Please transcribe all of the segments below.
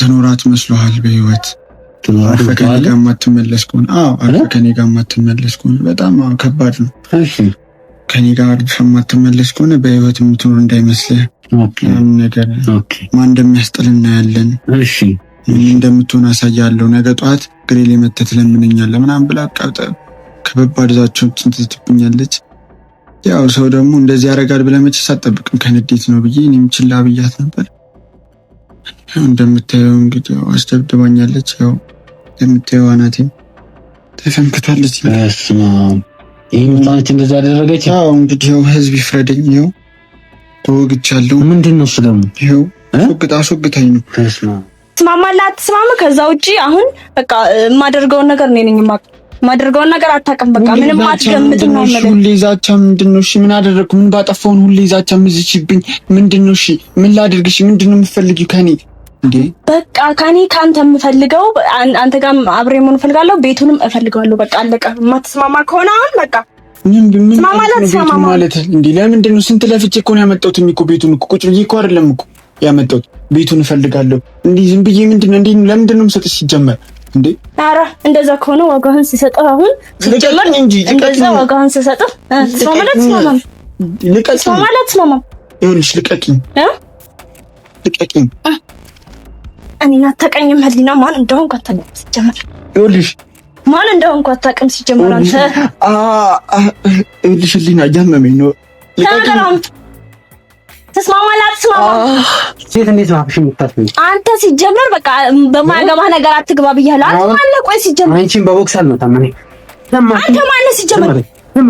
ምትኖራት መስሎሃል በህይወት አርፈ ከኔ ጋር ማትመለስ ከሆነ አርፈ ከኔ ጋር ማትመለስ ከሆነ በጣም ከባድ ነው። እሺ ከኔ ጋር አርፈ ማትመለስ ከሆነ በህይወት የምትኖር እንዳይመስልህ። ነገር ማን እንደሚያስጥል እናያለን። እሺ ምን እንደምትሆን አሳያለሁ። ነገ ጧት ግሬ መተት ለምንኛለህ ምናምን ብላ ከበባድ ዛቻዎችን ትትብኛለች። ያው ሰው ደግሞ እንደዚህ ያደርጋል ብለህ መቼስ አትጠብቅም። ከንዴት ነው ብዬ እኔም ችላ ብያት ነበር። ያው እንደምታየው እንግዲህ ያው አስደብድባኛለች። ያው እንደምታየው አናቴም ተፈንክታለች። ይሄን ማለት እንደዛ ያደረገች ያው እንግዲህ ያው ህዝብ ይፍረደኝ። ያው ተወግቻለሁ። ምንድነው እሱ ደግሞ ይሄው አስወግታኝ ነው። ትስማማለህ አትስማማ? ከዛ ውጪ አሁን በቃ የማደርገውን ነገር እኔ ነኝ የማደርገውን ነገር አታውቅም። በቃ ምንም አትገምትም ነው ማለት። ሁሌ ዛቻ ምንድነው? እሺ ምን አደረግኩ? ምን ባጠፋውን ሁሌ ዛቻ ምዝችብኝ ምንድነው? እሺ ምን ላድርግሽ? ምንድነው የምትፈልጊው ከኔ እንዴ? በቃ ከኔ ካንተ የምፈልገው አንተ ጋር አብሬ መሆን እፈልጋለሁ። ቤቱንም እፈልጋለሁ። በቃ አለቀ። የማትስማማ ከሆነ አሁን በቃ ምን ማለት እንዴ? ለምንድነው? ስንት ለፍቼ እኮ ነው ያመጣሁት እኮ ቤቱን እኮ ቁጭ ብዬ እኮ አይደለም እኮ ያመጣሁት። ቤቱን እፈልጋለሁ እንዴ? ዝም ብዬ ምንድነው እንዴ? ለምንድነው የምሰጥሽ ሲጀመር እንዴ? ኧረ እንደዛ ከሆነ ዋጋህን ሲሰጥህ አሁን ሲጀመር እንጂ እንደዛ ዋጋህን ሲሰጥህ ስለማለት ይኸውልሽ ልቀቂኝ እኔን አታውቀኝም። ህሊና ማን እንደሆንኩ አታውቅም ሲጀመር። ይኸውልሽ ማን እንደሆንኩ አታውቅም ሲጀመር። አንተ ይኸውልሽ ህሊና እያመመኝ ነው። ልቀቂኝ። ተስማማላት ሴት እንዴት ነው አፍሽ የምታስበው? አንተ ሲጀመር በቃ በማያገባህ ነገር አትግባ ብያለሁ። አንተ ማነህ? ቆይ ሲጀመር አንቺን በቦክስ አልመታም እኔ። አንተ ማነህ ሲጀመር? ዝም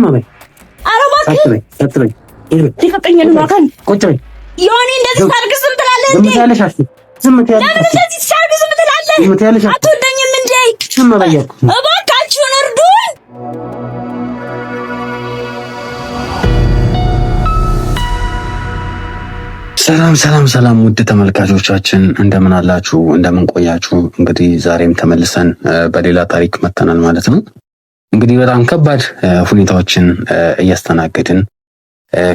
በል ኧረ እባክህ ልቀቀኝ። ልማከን ቁጭ በይ ዮኒ። እንደዚህ ሳርግ ዝም ትላለህ እንዴ? ለምን እንደዚህ ሳርግ ዝም ትላለህ? አትወደኝም እንዴ? እባካችሁን እርዱኝ። ሰላም ውድ ተመልካቾቻችን እንደምን አላችሁ? እንደምን ቆያችሁ? እንግዲህ ዛሬም ተመልሰን በሌላ ታሪክ መተናል ማለት ነው። እንግዲህ በጣም ከባድ ሁኔታዎችን እያስተናገድን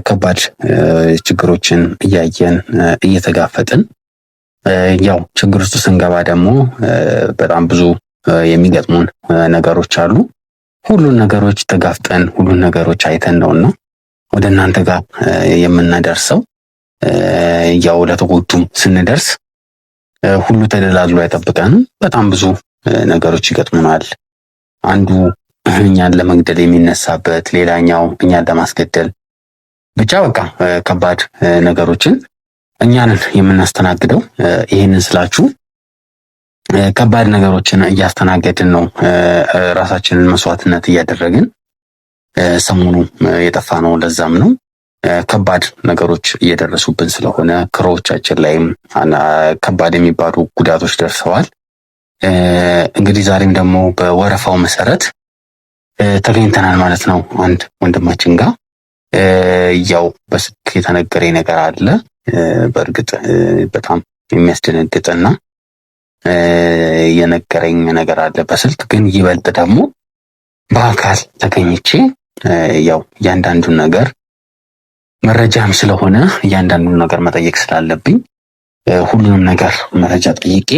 ከባድ ችግሮችን እያየን እየተጋፈጥን ያው ችግር ውስጥ ስንገባ ደግሞ በጣም ብዙ የሚገጥሙን ነገሮች አሉ። ሁሉን ነገሮች ተጋፍጠን ሁሉን ነገሮች አይተን ነውና ወደ እናንተ ጋር የምናደርሰው። ያው ለተጎዱም ስንደርስ ሁሉ ተደላድሎ አይጠብቀንም። በጣም ብዙ ነገሮች ይገጥሙናል። አንዱ እኛን ለመግደል የሚነሳበት፣ ሌላኛው እኛን ለማስገደል፣ ብቻ በቃ ከባድ ነገሮችን እኛንን የምናስተናግደው። ይሄንን ስላችሁ ከባድ ነገሮችን እያስተናገድን ነው፣ ራሳችንን መስዋዕትነት እያደረግን ሰሞኑ የጠፋ ነው። ለዛም ነው ከባድ ነገሮች እየደረሱብን ስለሆነ ክሮዎቻችን ላይም ከባድ የሚባሉ ጉዳቶች ደርሰዋል። እንግዲህ ዛሬም ደግሞ በወረፋው መሰረት ተገኝተናል ማለት ነው። አንድ ወንድማችን ጋር ያው በስልክ የተነገረኝ ነገር አለ። በእርግጥ በጣም የሚያስደነግጥና የነገረኝ ነገር አለ በስልክ ግን ይበልጥ ደግሞ በአካል ተገኝቼ ያው እያንዳንዱን ነገር መረጃም ስለሆነ እያንዳንዱን ነገር መጠየቅ ስላለብኝ ሁሉንም ነገር መረጃ ጠይቄ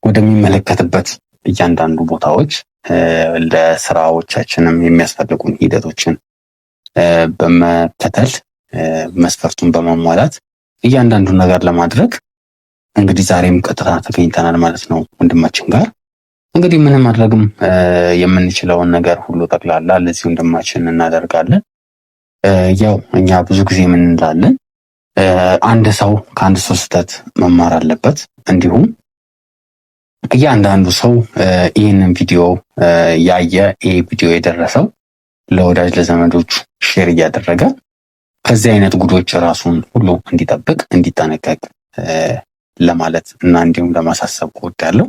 ወደሚመለከትበት እያንዳንዱ ቦታዎች ለስራዎቻችንም የሚያስፈልጉን ሂደቶችን በመከተል መስፈርቱን በማሟላት እያንዳንዱን ነገር ለማድረግ እንግዲህ ዛሬም ቀጥታ ተገኝተናል ማለት ነው ወንድማችን ጋር። እንግዲህ ምንም ማድረግም የምንችለውን ነገር ሁሉ ጠቅላላ ለዚህ ወንድማችን እናደርጋለን። ያው እኛ ብዙ ጊዜ ምን እንላለን፣ አንድ ሰው ከአንድ ሰው ስህተት መማር አለበት። እንዲሁም እያንዳንዱ ሰው ይህንን ቪዲዮ ያየ ይህ ቪዲዮ የደረሰው ለወዳጅ ለዘመዶቹ ሼር እያደረገ ከዚህ አይነት ጉዶች ራሱን ሁሉ እንዲጠብቅ እንዲጠነቀቅ ለማለት እና እንዲሁም ለማሳሰብ እወዳለሁ።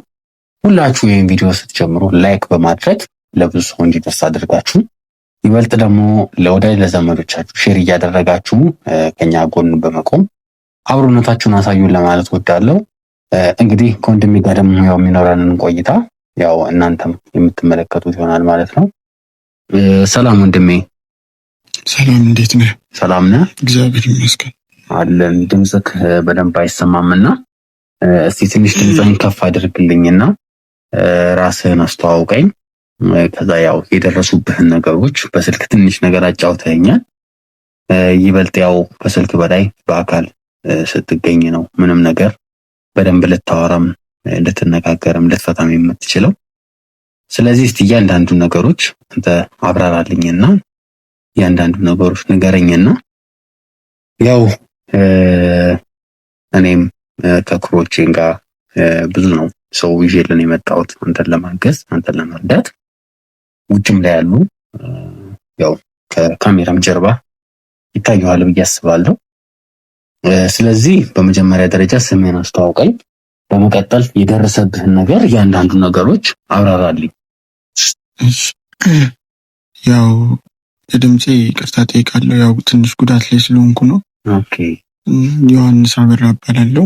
ሁላችሁ ይህን ቪዲዮ ስትጀምሩ ላይክ በማድረግ ለብዙ ሰው እንዲደርስ አድርጋችሁ ይበልጥ ደግሞ ለወዳጅ ለዘመዶቻችሁ ሼር እያደረጋችሁ ከኛ ጎን በመቆም አብሮነታችሁን አሳዩን ለማለት እወዳለሁ። እንግዲህ ከወንድሜ ጋር ደግሞ ያው የሚኖረንን ቆይታ ያው እናንተም የምትመለከቱት ይሆናል ማለት ነው። ሰላም ወንድሜ። ሰላም፣ እንዴት ነህ? ሰላም ነህ? እግዚአብሔር ይመስገን። አለን። ድምጽክ በደንብ አይሰማምና እስቲ ትንሽ ድምጽህን ከፍ አድርግልኝና ራስህን አስተዋውቀኝ። ከዛ ያው የደረሱብህን ነገሮች በስልክ ትንሽ ነገር አጫውተኸኛል። ይበልጥ ያው በስልክ በላይ በአካል ስትገኝ ነው ምንም ነገር በደንብ ልታወራም ልትነጋገርም ልትፈታም የምትችለው። ስለዚህ እስቲ እያንዳንዱ ነገሮች አንተ አብራራልኝና እያንዳንዱ ነገሮች ንገረኝና ያው እኔም ከክሮቼን ጋር ብዙ ነው ሰው ይዤልን የመጣሁት አንተን ለማገዝ አንተን ለመርዳት ውጭም ላይ ያሉ ያው ከካሜራም ጀርባ ይታየዋል ብዬ አስባለሁ። ስለዚህ በመጀመሪያ ደረጃ ስምህን አስተዋውቀኝ፣ በመቀጠል የደረሰብህን ነገር እያንዳንዱ ነገሮች አብራራልኝ። ያው የድምፄ ይቅርታ ጠይቃለሁ። ያው ትንሽ ጉዳት ላይ ስለሆንኩ ነው። ኦኬ። ዮሐንስ አበራ እባላለሁ።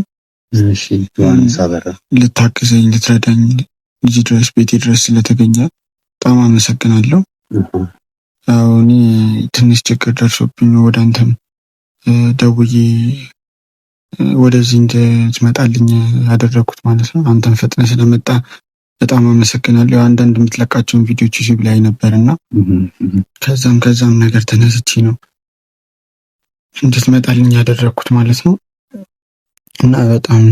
እሺ ዮሐንስ አበራ፣ ልታግዘኝ ልትረዳኝ ልጅ ድረስ ቤቴ ድረስ ስለተገኘ በጣም አመሰግናለሁ። ያው እኔ ትንሽ ችግር ደርሶብኝ ወደ አንተም ደውዬ ወደዚህ እንድትመጣልኝ ያደረኩት ማለት ነው። አንተም ፈጥነህ ስለመጣ በጣም አመሰግናለሁ። አንዳንድ የምትለቃቸውን ቪዲዮዎች ዩቲዩብ ላይ ነበርና ከዛም ነገር ተነስቼ ነው እንድትመጣልኝ ያደረኩት ማለት ነው። እና በጣም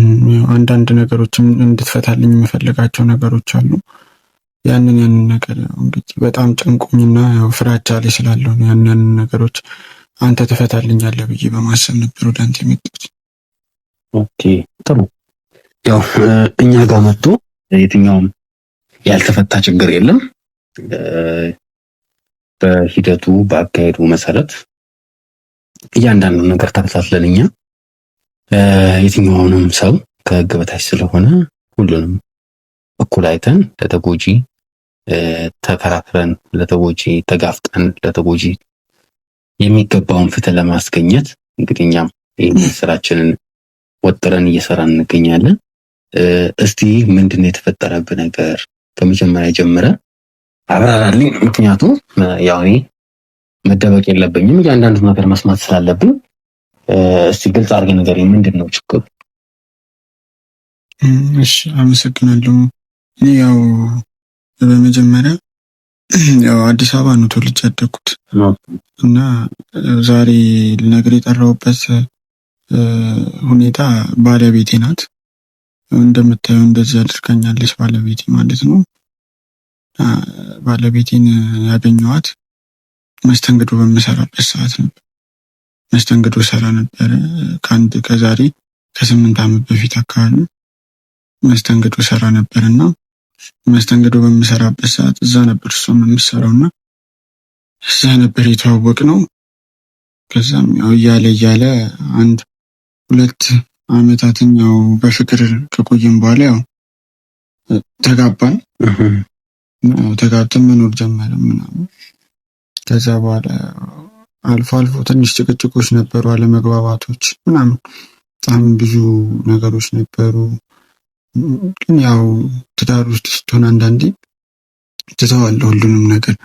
አንዳንድ ነገሮችም እንድትፈታልኝ የምፈልጋቸው ነገሮች አሉ። ያንን ነገር እንግዲህ በጣም ጨንቆኝና ያው ፍራቻ ላይ ስላለው ያንን ነገሮች አንተ ትፈታልኛለህ ብዬ በማሰብ ነበር ወደ አንተ የመጣሁት። ኦኬ ጥሩ። ያው እኛ ጋር መጥቶ የትኛውም ያልተፈታ ችግር የለም። በሂደቱ በአካሄዱ መሰረት እያንዳንዱ ነገር ተከታትለን እኛ የትኛውንም ሰው ከህግ በታች ስለሆነ ሁሉንም እኩል አይተን ለተጎጂ ተከራክረን ለተጎጂ ተጋፍጠን ለተጎጂ የሚገባውን ፍትህ ለማስገኘት እንግዲህ እኛም ይህን ስራችንን ወጥረን እየሰራን እንገኛለን። እስቲ ምንድነው የተፈጠረብህ ነገር ከመጀመሪያ ጀምረ አብራራልኝ። ምክንያቱም ያው እኔ መደበቅ የለብኝም እያንዳንዱ ነገር መስማት ስላለብኝ እስቲ ግልጽ አድርገህ ንገረኝ፣ ምንድነው ችግሩ? እሺ አመሰግናለሁ። እኔ ያው በመጀመሪያ ያው አዲስ አበባ ነው ተወልጄ ያደግኩት እና ዛሬ ልነግርህ የጠራሁበት ሁኔታ ባለቤቴ ናት። እንደምታየው እንደዚህ አድርጋኛለች ባለቤቴ ማለት ነው። ባለቤቴን ያገኘኋት መስተንግዶ በምሰራበት ሰዓት ነበር። መስተንግዶ ሰራ ነበረ ከዛሬ ከ8 ዓመት በፊት አካባቢ መስተንግዶ ሰራ ነበርና መስተንግዶ በምሰራበት ሰዓት እዛ ነበር እሷም የምትሰራውና እዛ ነበር የተዋወቅነው። ከዛም ያው እያለ 1-2 ዓመታትን ያው በፍቅር ከቆየን በኋላ ያው ተጋባን። ተጋብተን መኖር ጀመርን ምናምን። ከዛ በኋላ አልፎ ትንሽ ጭቅጭቆች ነበሩ፣ አለመግባባቶች ምናምን፣ በጣም ብዙ ነገሮች ነበሩ። ግን ያው ትዳር ውስጥ ስትሆን አንዳንዴ ትተዋለህ ሁሉንም ነገር።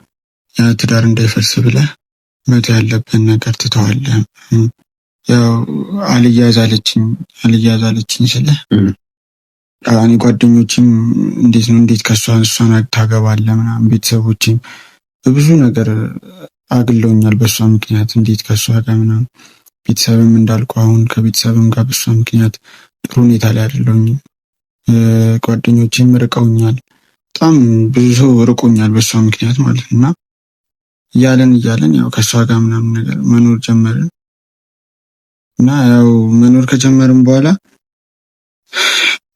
ያ ትዳር እንዳይፈርስ ብለህ መተው ያለብን ነገር ትተዋለህ። ያው አልያዛለችኝ ስልህ እኔ ጓደኞችም እንዴት እሷን ታገባለህ ምናምን፣ ቤተሰቦችም በብዙ ነገር አግለውኛል በእሷ ምክንያት። እንዴት ከእሷ ጋር ምናምን፣ ቤተሰብም እንዳልኩ አሁን ከቤተሰብም ጋር በእሷ ምክንያት ጥሩ ሁኔታ ላይ አይደለሁኝም። ጓደኞቼም ርቀውኛል፣ በጣም ብዙ ሰው ርቆኛል በእሷ ምክንያት ማለት ነው። እና እያለን ያው ከእሷ ጋር ምናምን ነገር መኖር ጀመርን እና ያው መኖር ከጀመርን በኋላ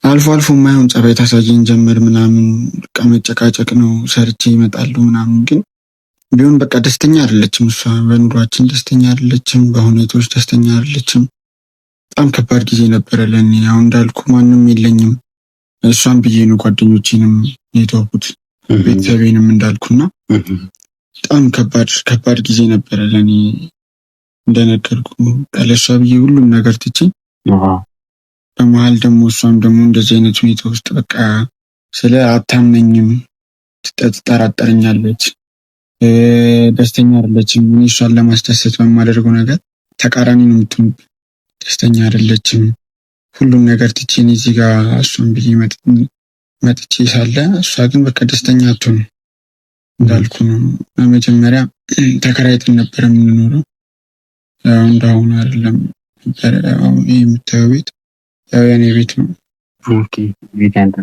አልፎ የማይሆን ጸባይ ታሳየኝ ጀመር ምናምን። በቃ መጨቃጨቅ ነው፣ ሰርቼ ይመጣሉ ምናምን። ግን ቢሆን በቃ ደስተኛ አይደለችም እሷ፣ በኑሯችን ደስተኛ አይደለችም፣ በሁኔታዎች ደስተኛ አይደለችም። በጣም ከባድ ጊዜ ነበረ ለእኔ። አሁን እንዳልኩ ማንም የለኝም፣ እሷን ብዬ ነው ጓደኞቼንም የተውኩት ቤተሰቤንም እንዳልኩና በጣም ከባድ ጊዜ ነበረ ለእኔ። እንደነገርኩ ለእሷ ብዬ ሁሉም ነገር ትቼ በመሀል ደግሞ እሷም ደግሞ እንደዚህ አይነት ሁኔታ ውስጥ በቃ ስለ አታምነኝም፣ ትጠራጠረኛለች፣ ደስተኛ አይደለችም። እኔ እሷን ለማስደሰት በማደርገው ነገር ተቃራኒ ነው የምትሆንብኝ። ደስተኛ አይደለችም። ሁሉም ነገር ትቼን እዚህ ጋር እሷን ብዬ መጥቼ ሳለ እሷ ግን በቃ ደስተኛ አትሆንም። እንዳልኩ ነው በመጀመሪያ ተከራይተን ነበር የምንኖረው። ያው እንዳሁኑ አይደለም። ያው የምታየው ቤት ያው የኔ ቤት ነው። ኦኬ ቤት ያንተ?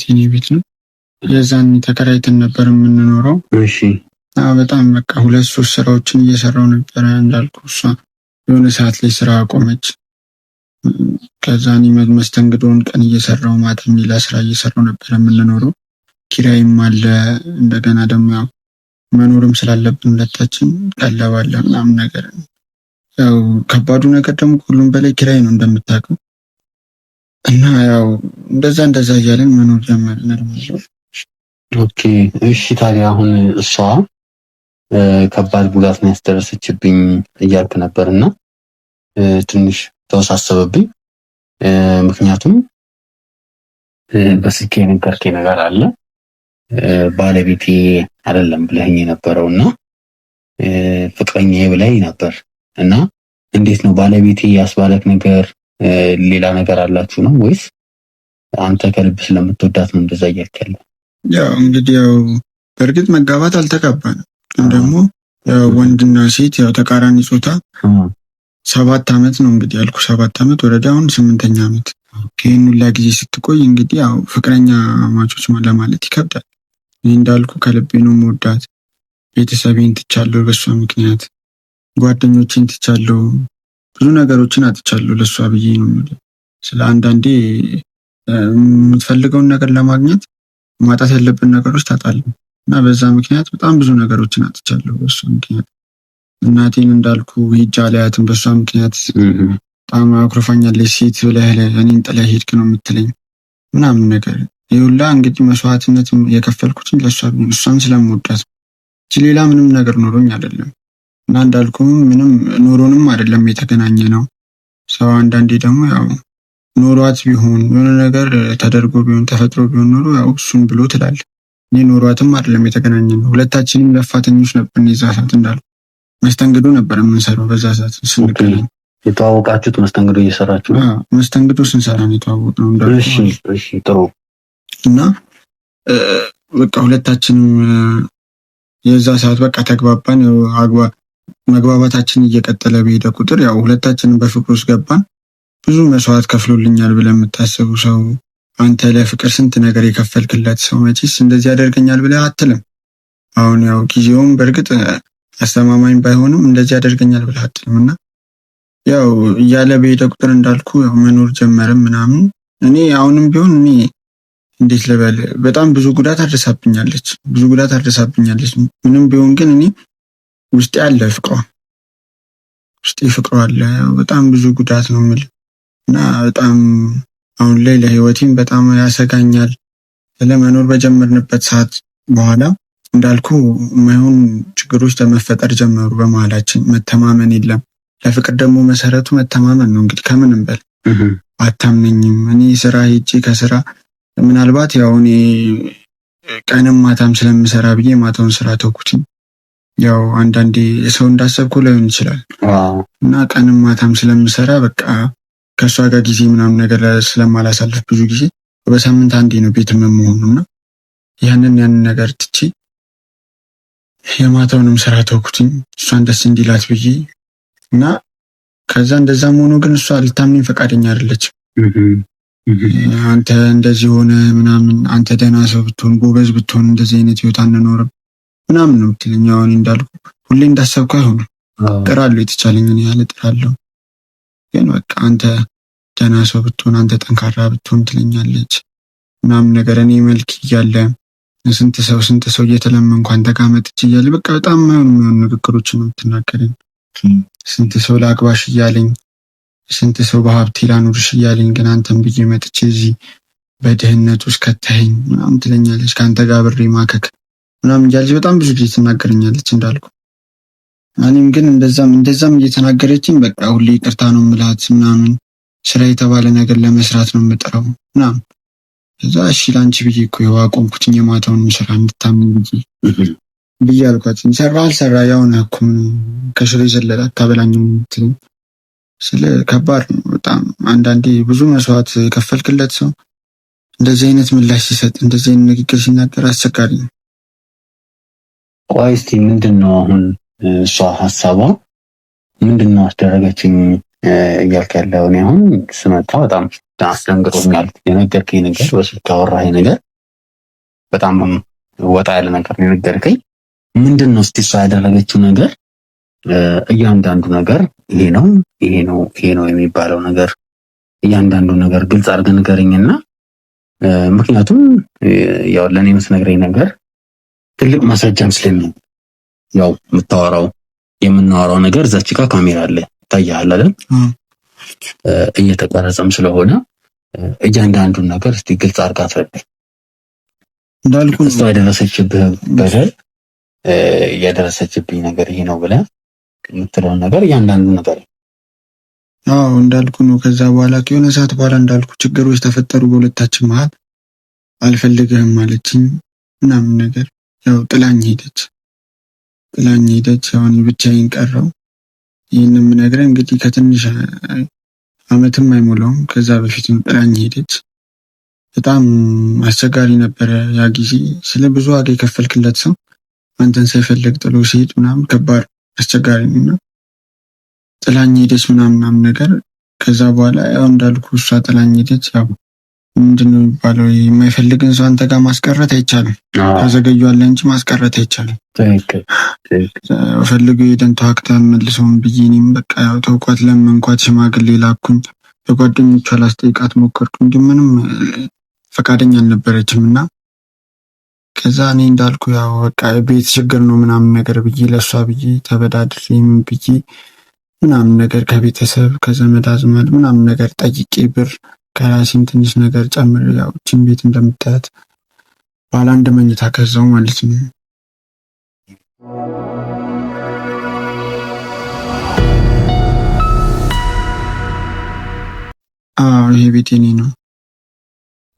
የኔ ቤት ነው። የዛን ተከራይተን ነበር የምንኖረው። እሺ። በጣም በቃ 2-3 ስራዎችን እየሰራው ነበር እንዳልኩ። እሷ የሆነ ሰዓት ላይ ስራ አቆመች። ከዛ እኔ መስተንግዶውን ቀን እየሰራው ማታም ሌላ ስራ እየሰራው ነበር የምንኖረው። ኪራይም አለ። እንደገና ደግሞ ያው መኖርም ስላለብን ሁለታችን ቀለባለ ምናምን ነገር። ያው ከባዱ ነገር ደግሞ ሁሉም በላይ ኪራይ ነው እንደምታውቀው። እና ያው እንደዛ እያለን መኖር ጀመርን። ኦኬ እሺ። ታዲያ አሁን እሷ ከባድ ጉዳት ነው ያስደረሰችብኝ እያልክ ነበርና ትንሽ ተወሳሰበብኝ። ምክንያቱም በስልኬ የነገርከኝ ነገር አለ ባለቤቴ አይደለም ብለኸኝ የነበረውና ፍቅረኛዬ ብለኸኝ ነበር። እና እንዴት ነው ባለቤቴ ያስባለክ ነገር ሌላ ነገር አላችሁ ነው ወይስ አንተ ከልብ ስለምትወዳት ነው እንደዛ እያልክ ያለው? ያው እንግዲህ ያው በእርግጥ መጋባት አልተጋባንም፣ ግን ደግሞ ወንድና ሴት ያው ተቃራኒ ጾታ 7 ዓመት ነው እንግዲህ ያልኩ 7 ዓመት ወረዳ አሁን 8ኛ ዓመት። ይህን ሁላ ጊዜ ስትቆይ እንግዲህ ያው ፍቅረኛ ማቾች ለማለት ይከብዳል። ይህ እንዳልኩ ከልቤ ነው መወዳት። ቤተሰቤን ትቻለሁ በሷ ምክንያት፣ ጓደኞቼን ትቻለሁ፣ ብዙ ነገሮችን አጥቻለሁ ለሷ ብዬ ነው። ስለ አንዳንዴ የምትፈልገውን ነገር ለማግኘት ማጣት ያለብን ነገሮች ታጣለህ እና በዛ ምክንያት በጣም ብዙ ነገሮችን አጥቻለሁ በሷ ምክንያት። እናቴን እንዳልኩ ሂጃ ላያትም በሷ ምክንያት በጣም አኩርፋኛለች። ሴት ብለህ እኔን ጥለህ ሄድክ ነው የምትለኝ ምናምን ነገር። ይሁላ እንግዲህ መስዋዕትነት የከፈልኩት ለሷ እሷን ስለምወዳት እንጂ ሌላ ምንም ነገር ኖሮኝ አይደለም። እና እንዳልኩም ምንም ኖሮንም አይደለም የተገናኘ ነው። ሰው አንዳንዴ ደግሞ ያው ኖሯት ቢሆን የሆነ ነገር ተደርጎ ቢሆን ተፈጥሮ ቢሆን ኖሮ ያው እሱን ብሎ ትላለህ። እኔ ኖሯትም አይደለም የተገናኘ ነው። ሁለታችንም ለፋተኞች ነበር። እዛ ሰዓት እንዳልኩ መስተንግዶ ነበር የምንሰራው። በዛ ሰዓት ስንገናኝ የተዋወቃችሁት መስተንግዶ እየሰራችሁ? መስተንግዶ ስንሰራ ነው የተዋወቅነው እንዳልኩ። እሺ ጥሩ። እና በቃ ሁለታችንም የዛ ሰዓት በቃ ተግባባን። መግባባታችን እየቀጠለ በሄደ ቁጥር ያው ሁለታችንም በፍቅር ውስጥ ገባን። ብዙ መስዋዕት ከፍሎልኛል ብለህ የምታስቡ ሰው፣ አንተ ለፍቅር ስንት ነገር የከፈልክለት ሰው መቼስ እንደዚህ ያደርገኛል ብለህ አትልም። አሁን ያው ጊዜውም በእርግጥ አስተማማኝ ባይሆንም እንደዚህ ያደርገኛል ብለህ አትልም። እና ያው እያለ በሄደ ቁጥር እንዳልኩ ያው መኖር ጀመርም ምናምን። እኔ አሁንም ቢሆን እኔ እንዴት ልበል በጣም ብዙ ጉዳት አድርሳብኛለች። ምንም ቢሆን ግን እኔ ውስጤ አለ ፍቅሯ አለ። በጣም ብዙ ጉዳት ነው የምልህ እና በጣም አሁን ላይ ለህይወቴም በጣም ያሰጋኛል። ለመኖር በጀመርንበት ሰዓት በኋላ እንዳልኩ የማይሆን ችግሮች ለመፈጠር ጀመሩ በመሀላችን። መተማመን የለም። ለፍቅር ደግሞ መሰረቱ መተማመን ነው። እንግዲህ ከምንም በል አታምነኝም። እኔ ስራ ሄጄ ከስራ ምናልባት ያው እኔ ቀንም ማታም ስለምሰራ ብዬ ማታውን ስራ ተውኩትኝ። ያው አንዳንዴ ሰው እንዳሰብኩ ላይሆን ይችላል እና ቀንም ማታም ስለምሰራ በቃ ከእሷ ጋር ጊዜ ምናምን ነገር ስለማላሳለፍ ብዙ ጊዜ በሳምንት አንዴ ነው ቤት የምሆኑ እና ያንን ነገር ትቼ የማታውንም ስራ ተውኩትኝ እሷን ደስ እንዲላት ብዬ እና ከዛ እንደዛም ሆኖ ግን እሷ ልታምነኝ ፈቃደኛ አይደለችም። አንተ እንደዚህ ሆነ ምናምን፣ አንተ ደህና ሰው ብትሆን ጎበዝ ብትሆን እንደዚህ አይነት ህይወት አንኖርም ምናምን ነው የምትለኝ። አሁን እንዳልኩ ሁሌ እንዳሰብኩ አይሆንም። ጥራለሁ፣ የተቻለኝን ያህል ጥራለሁ። ግን በቃ አንተ ደህና ሰው ብትሆን፣ አንተ ጠንካራ ብትሆን ትለኛለች ምናምን ነገር። እኔ መልክ እያለ ስንት ሰው እየተለመንኩ አንተ ጋር መጥቼ እያለ በቃ በጣም የማይሆኑ ንግግሮችን ነው የምትናገረኝ። ስንት ሰው ላግባሽ እያለኝ፣ ስንት ሰው በሀብቴ ላኑርሽ እያለኝ፣ ግን አንተን ብዬ መጥቼ እዚህ በድህነት ውስጥ ከተኸኝ ምናምን ትለኛለች። ከአንተ ጋር ብሬ ማከክ ምናምን እያለች በጣም ብዙ ጊዜ ትናገረኛለች እንዳልኩ። እኔም ግን እንደዛም እየተናገረችኝ በቃ ሁሌ ይቅርታ ነው የምላት ምናምን። ስራ የተባለ ነገር ለመስራት ነው የምጥረው ምናምን። እዛ እሺ ላንቺ ብዬ እኮ ይኸው አቆምኩትኝ የማታውን ስራ እንድታምን ብዬ አልኳት። ሰራ አልሰራ ያው ነህ እኮ ከሽሮ የዘለለ አታበላኝም ትለኝ። ስለ ከባድ ነው በጣም አንዳንዴ ብዙ መስዋዕት የከፈልክለት ሰው እንደዚህ አይነት ምላሽ ሲሰጥ እንደዚህ አይነት ንግግር ሲናገር አስቸጋሪ ነው። ቆይ እስቲ ምንድነው አሁን እሷ ሀሳቧ ምንድነው አስደረገችኝ እያልክ ያለው? እኔ አሁን ስመጣ በጣም አስደንግጦኛል። የነገርከኝ ነገር በስልክ ያወራኸኝ ነገር በጣም ወጣ ያለ ነገር ነው የነገርከኝ። ምንድነው እስቲ እሷ ያደረገችው ነገር? እያንዳንዱ ነገር ይሄ ነው የሚባለው ነገር እያንዳንዱ ነገር ግልጽ አድርገህ ንገረኝና ምክንያቱም ያው ለኔ የምትነግረኝ ነገር ትልቅ ማስረጃም ስለሚሆን ያው የምናወራው ነገር እዛች ጋር ካሜራ አለ ይታያል አይደል? እየተቀረጸም ስለሆነ እያንዳንዱን ነገር እስቲ ግልጽ አድርጋ አስረዳኝ። እንዳልኩ እሷ ያደረሰችብህ በደል ያደረሰችብኝ ነገር ይሄ ነው ብለህ የምትለውን ነገር እያንዳንዱ ነገር እንዳልኩ ነው። ከዛ በኋላ ከሆነ ሰዓት በኋላ እንዳልኩ ችግሮች ተፈጠሩ በሁለታችን መሀል። አልፈልግህም ማለችኝ ምናምን ነገር ያው ጥላኝ ሄደች። አሁን ብቻዬን ቀረው። ይህንን የምነግርህ እንግዲህ ከትንሽ አመትም አይሞላውም ከዛ በፊትም ጥላኝ ሄደች። በጣም አስቸጋሪ ነበረ ያ ጊዜ። ስለ ብዙ ዋጋ የከፈልክለት ሰው አንተን ሳይፈልግ ጥሎ ሲሄድ ምናምን ከባድ አስቸጋሪ ነውና ጥላኝ ሄደች ምናምን ነገር። ከዛ በኋላ ያው እንዳልኩ እሷ ጥላኝ ሄደች። ያው ምንድነው የሚባለው የማይፈልግን ሰው አንተ ጋር ማስቀረት አይቻልም። ታዘገዩዋለህ እንጂ ማስቀረት አይቻልም። ፈልገው ሄደን ተዋክተን መልሰውን ብዬ እኔም በቃ ያው ተውኳት፣ ለመንኳት፣ ሽማግሌ ላኩኝ፣ በጓደኞቿ ላስጠይቃት ሞከርኩ እንጂ ምንም ፈቃደኛ አልነበረችም። እና ከዛ እኔ እንዳልኩ ያው በቃ ቤት ችግር ነው ምናምን ነገር ብዬ ለእሷ ብዬ ተበዳድሬ ምን ብዬ ምናምን ነገር ከቤተሰብ ከዘመድ አዝማድ ምናምን ነገር ጠይቄ ብር ከራሴም ትንሽ ነገር ጨምር ያው እችን ቤት እንደምታያት ባለ አንድ መኝታ ከዛው ማለት ነው። ይሄ ቤት የኔ ነው።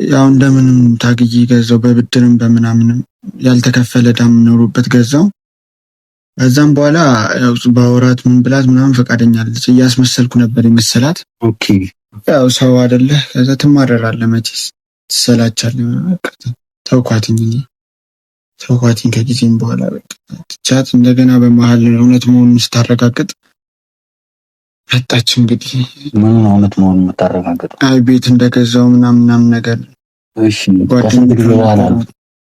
ያው እንደምንም ታግዬ ገዛው፣ በብድርም በምናምንም ያልተከፈለ ዳም ኖሮበት ገዛው። ከዛም በኋላ ያው በወራት ምን ብላት ምናምን ፈቃደኛ አለች። እያስመሰልኩ ነበር የመሰላት። ኦኬ ያው ሰው አይደለ። ከዛ ትማረራለህ መቼስ ትሰላቻለህ። ተውኳትኝ ከጊዜም በኋላ በቃ ትቻት እንደገና በመሀል እውነት መሆኑን ስታረጋግጥ መጣች። እንግዲህ ምን እውነት መሆኑን የምታረጋግጥ? አይ ቤት እንደገዛው ምናምን ነገር። እሺ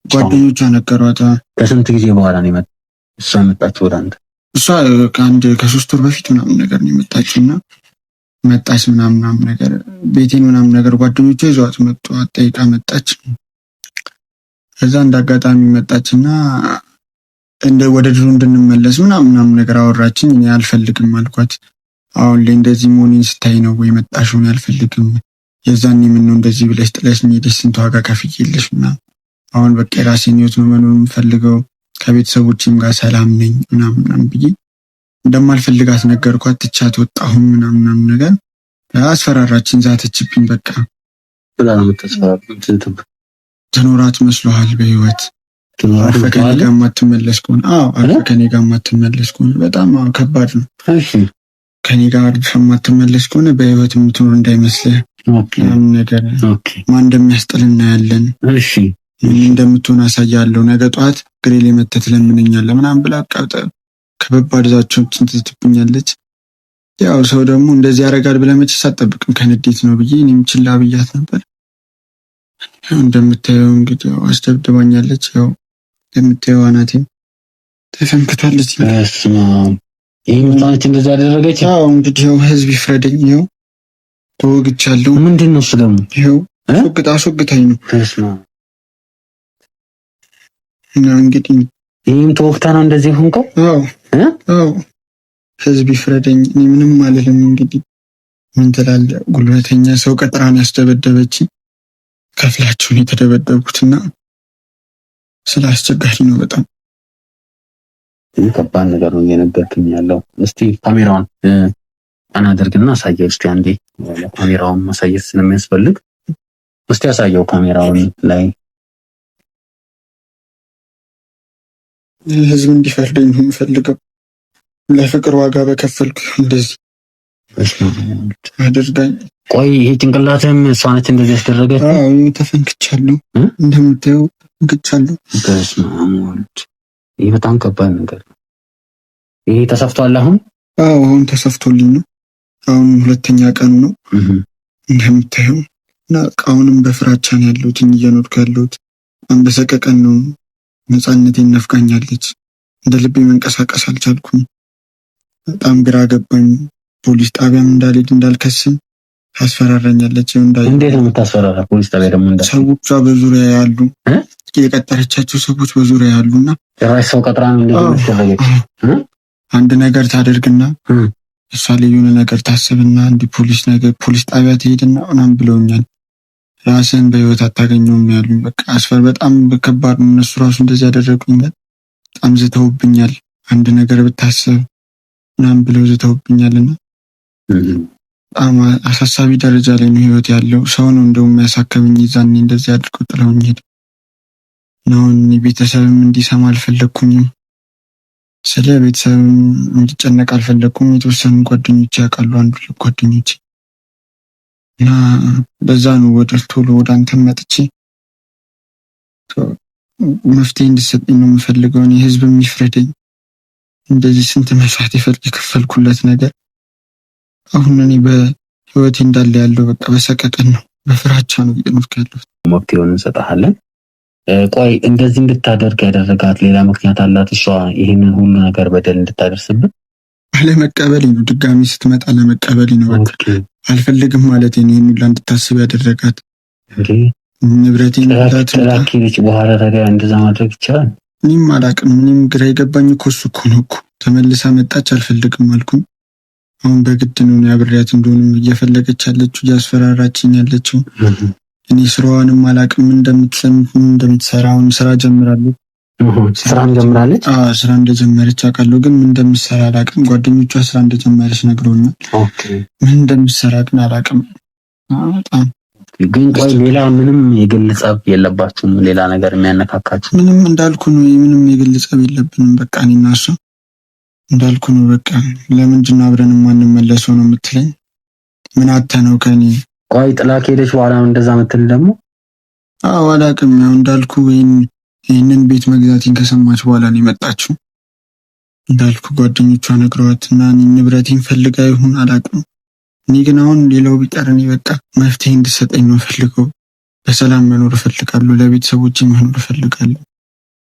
ጓደኞቿ ነገሯት። ከስንት ጊዜ በኋላ ነው የመጣችው? እሷ መጣችው ወደ አንተ? እሷ ከ3 ወር በፊት ምናምን ነገር ነው የመጣችውና መጣች ምናምን ነገር ቤቴን ምናምን ነገር ጓደኞቿ ይዟት መጡ። አጠይቃ መጣች። ከዛ እንዳጋጣሚ መጣችና ወደ ድሮ እንድንመለስ ምናምን ነገር አወራችኝ። እኔ አልፈልግም አልኳት። አሁን ላይ እንደዚህ መሆኔን ስታይ ነው ወይ መጣሽው? አልፈልግም። የዛኔ ምን ነው እንደዚህ ብለሽ ጥለሽ ሄደሽ ስንት ዋጋ ከፍዬልሽ ምናምን። አሁን በቃ የራሴን ህይወት ነው መኖር የምፈልገው፣ ከቤተሰቦቼም ጋር ሰላም ነኝ ምናምን ብዬ እንደማልፈልጋት ነገርኳት። ትቻት ወጣሁኝ ምናምን ነገር። አስፈራራችን፣ ዛተችብኝ። በቃ ትኖራት መስሎሃል በህይወት ከኔ ጋር የማትመለስ ከሆነ በጣም ከባድ ነው። ከኔ ጋር የማትመለስ ከሆነ በህይወት የምትኖር እንዳይመስልህ ምናምን ነገር። ማን እንደሚያስጥል እናያለን። ምን እንደምትሆን አሳያለሁ። ነገ ጠዋት ግሬ ላይ መተህ ትለምነኛለህ ምናምን ብላ ከበባድ ዛቻዎችን ትትብኛለች። ያው ሰው ደግሞ እንደዚህ ያደርጋል ብለህ መቼስ አትጠብቅም። ከንዴት ነው ብዬ እኔም ችላ ብያት ነበር። እንደምታየው እንግዲህ ያው አስደብድባኛለች። ያው እንደምታየው አናቴም ተፈንክታለች። ይሄ ምንታነች እንደዛ ያደረገች? ያው እንግዲህ ያው ህዝብ ይፍረደኝ። ያው ተወግቻለሁ። ምንድነው እሱ ደግሞ? ይኸው አስወግታኝ ነው እና እንግዲህ ይሄም ተወግታ ነው እንደዚህ ሆንከው? አዎ ህዝብ ይፍረደኝ። እኔ ምንም አልልም። እንግዲህ ምን ትላለህ? ጉልበተኛ ሰው ቀጥራን ያስደበደበች ከፍላቸውን የተደበደብኩትና ስለ አስቸጋሪ ነው በጣም ከባድ ነገር ነው እየነገርክኝ ያለው። እስቲ ካሜራውን አናደርግና አሳየው እስቲ አንዴ። ካሜራውን ማሳየት ስለሚያስፈልግ እስቲ ያሳየው ካሜራውን ላይ። ህዝብ እንዲፈርደኝ ነው የምፈልገው። ለፍቅር ዋጋ በከፈልኩ እንደዚህ አድርጋኝ። ቆይ ይሄ ጭንቅላትም እሷ ነች እንደዚህ ያስደረገች? አዎ ተፈንክቻለሁ፣ እንደምታየው ተፈንክቻለሁ። በስመ አብ ወልድ። ይሄ በጣም ከባድ ነገር ነው። ይሄ ተሰፍቷል አሁን? አዎ አሁን ተሰፍቶልኝ ነው። አሁን 2ኛ ቀኑ ነው እንደምታየው። እና አሁንም በፍራቻ ነው ያለሁት፣ እየኖርኩ ያለሁት በሰቀቀን ነው። ነፃነቴን ነፍጋኛለች። እንደ ልቤ መንቀሳቀስ አልቻልኩም። በጣም ግራ ገባኝ። ፖሊስ ጣቢያም እንዳልሄድ እንዳልከስም ታስፈራራኛለች። እንዴት ነው የምታስፈራራ? ፖሊስ ጣቢያ ደግሞ ሰዎቿ በዙሪያ ያሉ የቀጠረቻቸው ሰዎች በዙሪያ ያሉና ራስ ሰው ቀጥራ ነው እንደዚህ አንድ ነገር ታደርግና እሷ ላይ የሆነ ነገር ታስብና እንዲ ፖሊስ ጣቢያ ትሄድና ምናምን ብለውኛል። ራስን በህይወት አታገኘውም ያሉኝ። በቃ በጣም ከባድ ነው። እነሱ ራሱ እንደዚህ ያደረጉኛል። በጣም ዝተውብኛል። አንድ ነገር ብታስብ ምናምን ብለው ዝተውብኛልና በጣም አሳሳቢ ደረጃ ላይ ነው ህይወት ያለው። ሰው ነው እንደውም የሚያሳከመኝ። ይዛኔ እንደዚህ አድርገው ጥለውኝ ሄዱ። አሁን ቤተሰብም እንዲሰማ አልፈለግኩኝም። ስለ ቤተሰብም እንዲጨነቅ አልፈለግኩም። የተወሰኑ ጓደኞች ያውቃሉ፣ አንዱ ጓደኞች እና በዛ ነው ቶሎ ወደ አንተ መጥቼ መፍትሄ እንድሰጠኝ ነው የምፈልገው። እኔ ህዝብ የሚፍረደኝ እንደዚህ ስንት መስዋዕት የከፈልኩለት ነገር አሁን እኔ በህይወቴ እንዳለ ያለው በቃ በሰቀቀን ነው፣ በፍራቻ ነው እየኖርኩ ያለሁት። መፍትሄውን እንሰጣለን። ቆይ እንደዚህ እንድታደርግ ያደረጋት ሌላ ምክንያት አላት? እሷ ይህንን ሁሉ ነገር በደል እንድታደርስብን አለመቀበል ነው። ድጋሚ ስትመጣ ለመቀበል ነው። በቃ አልፈልግም ማለት ነው። ይህን ሁላ እንድታስብ ያደረጋት ንብረቴን ላኪልች በኋላ ታዲያ እንደዛ ማድረግ ይቻላል? እኔም አላቅም። እኔም ግራ የገባኝ እኮ እሱ እኮ ነው እኮ። ተመልሳ መጣች፣ አልፈልግም አልኩኝ። አሁን በግድ ነው ያብሬያት እንደሆንም እየፈለገች ያለችው፣ እያስፈራራችኝ ያለችው። እኔ ስራዋንም አላቅም እንደምትሰራ። አሁን ስራ ጀምራለች። ስራ እንደጀመረች አውቃለሁ፣ ግን ምን እንደምትሰራ አላቅም። ጓደኞቿ ስራ እንደጀመረች ነግረውኛል። ምን እንደምትሰራ ግን አላቅም። በጣም ግን ቆይ ሌላ ምንም የግል ጸብ የለባችሁም? ሌላ ነገር የሚያነካካችሁ? ምንም እንዳልኩ ነው። ምንም የግል ጸብ የለብንም። በቃ እኔና እሷ እንዳልኩ ነው። በቃ ለምንድን ነው አብረን የማንመለሰው ነው የምትለኝ? ምን አተ ነው ከኔ? ቆይ ጥላ ከሄደች በኋላ እንደዛ የምትል ደግሞ? አዎ አላቅም። ያው እንዳልኩ ይህንን ቤት መግዛቴን ከሰማች በኋላ ነው የመጣችው። እንዳልኩ ጓደኞቿ ነግረዋት እና ንብረቴን ፈልጋ ይሁን አላቅም። እኔ ግን አሁን ሌላው ቢቀር እኔ በቃ መፍትሄ እንድሰጠኝ ነው ፈልገው። በሰላም መኖር እፈልጋለሁ። ለቤተሰቦቼ መኖር እፈልጋለሁ።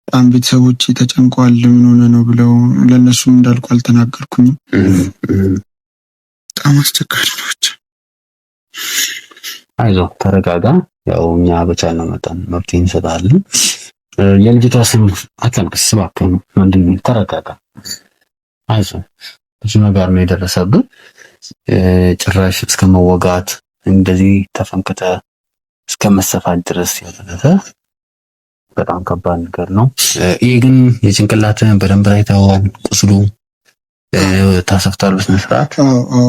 በጣም ቤተሰቦቼ ተጨንቀዋል። ምን ሆነ ነው ብለው ለእነሱም እንዳልኩ አልተናገርኩኝም። በጣም አስቸጋሪ ነው። ብቻ አይዞህ፣ ተረጋጋ። ያው እኛ በቻልነው መጠን መፍትሄ እንሰጣለን። የልጅቷ ስም አታልቅስ እባክህ። ምንድን ነው? ተረጋጋ፣ አይዞህ። ብዙ ነገር ነው የደረሰብን። ጭራሽ እስከ መወጋት እንደዚህ ተፈንክተ እስከ መሰፋት ድረስ ያደረሰ በጣም ከባድ ነገር ነው። ይሄ ግን የጭንቅላትህን በደንብ አይተኸዋል? ቁስሉ ታሰፍቷል በስነ ስርዓት?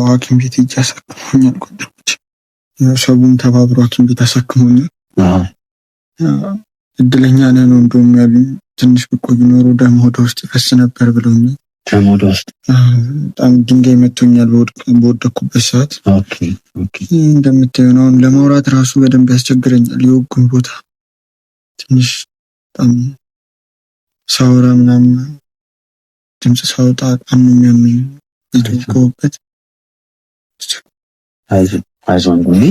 ሐኪም ቤት ሄጄ አሳክሞኛል። ጓደኞች ሰቡን ተባብሮ ሐኪም ቤት አሳክሞኛል። እድለኛ ነህ ነው እንደውም ያሉኝ። ትንሽ ብቆይ ኖሮ ደም ሆድ ውስጥ ይፈስ ነበር ብለውኛል። ከሞድ ውስጥ በጣም ድንጋይ መቶኛል በወደኩበት ሰዓት። እንደምታየው አሁን ለማውራት ራሱ በደንብ ያስቸግረኛል። የወጉን ቦታ ትንሽ በጣም ሳውራ ምናምን ድምፅ ሳወጣ በጣም ነው የሚያመኝ። የተወጋሁበት። አይዞን ጉኒ።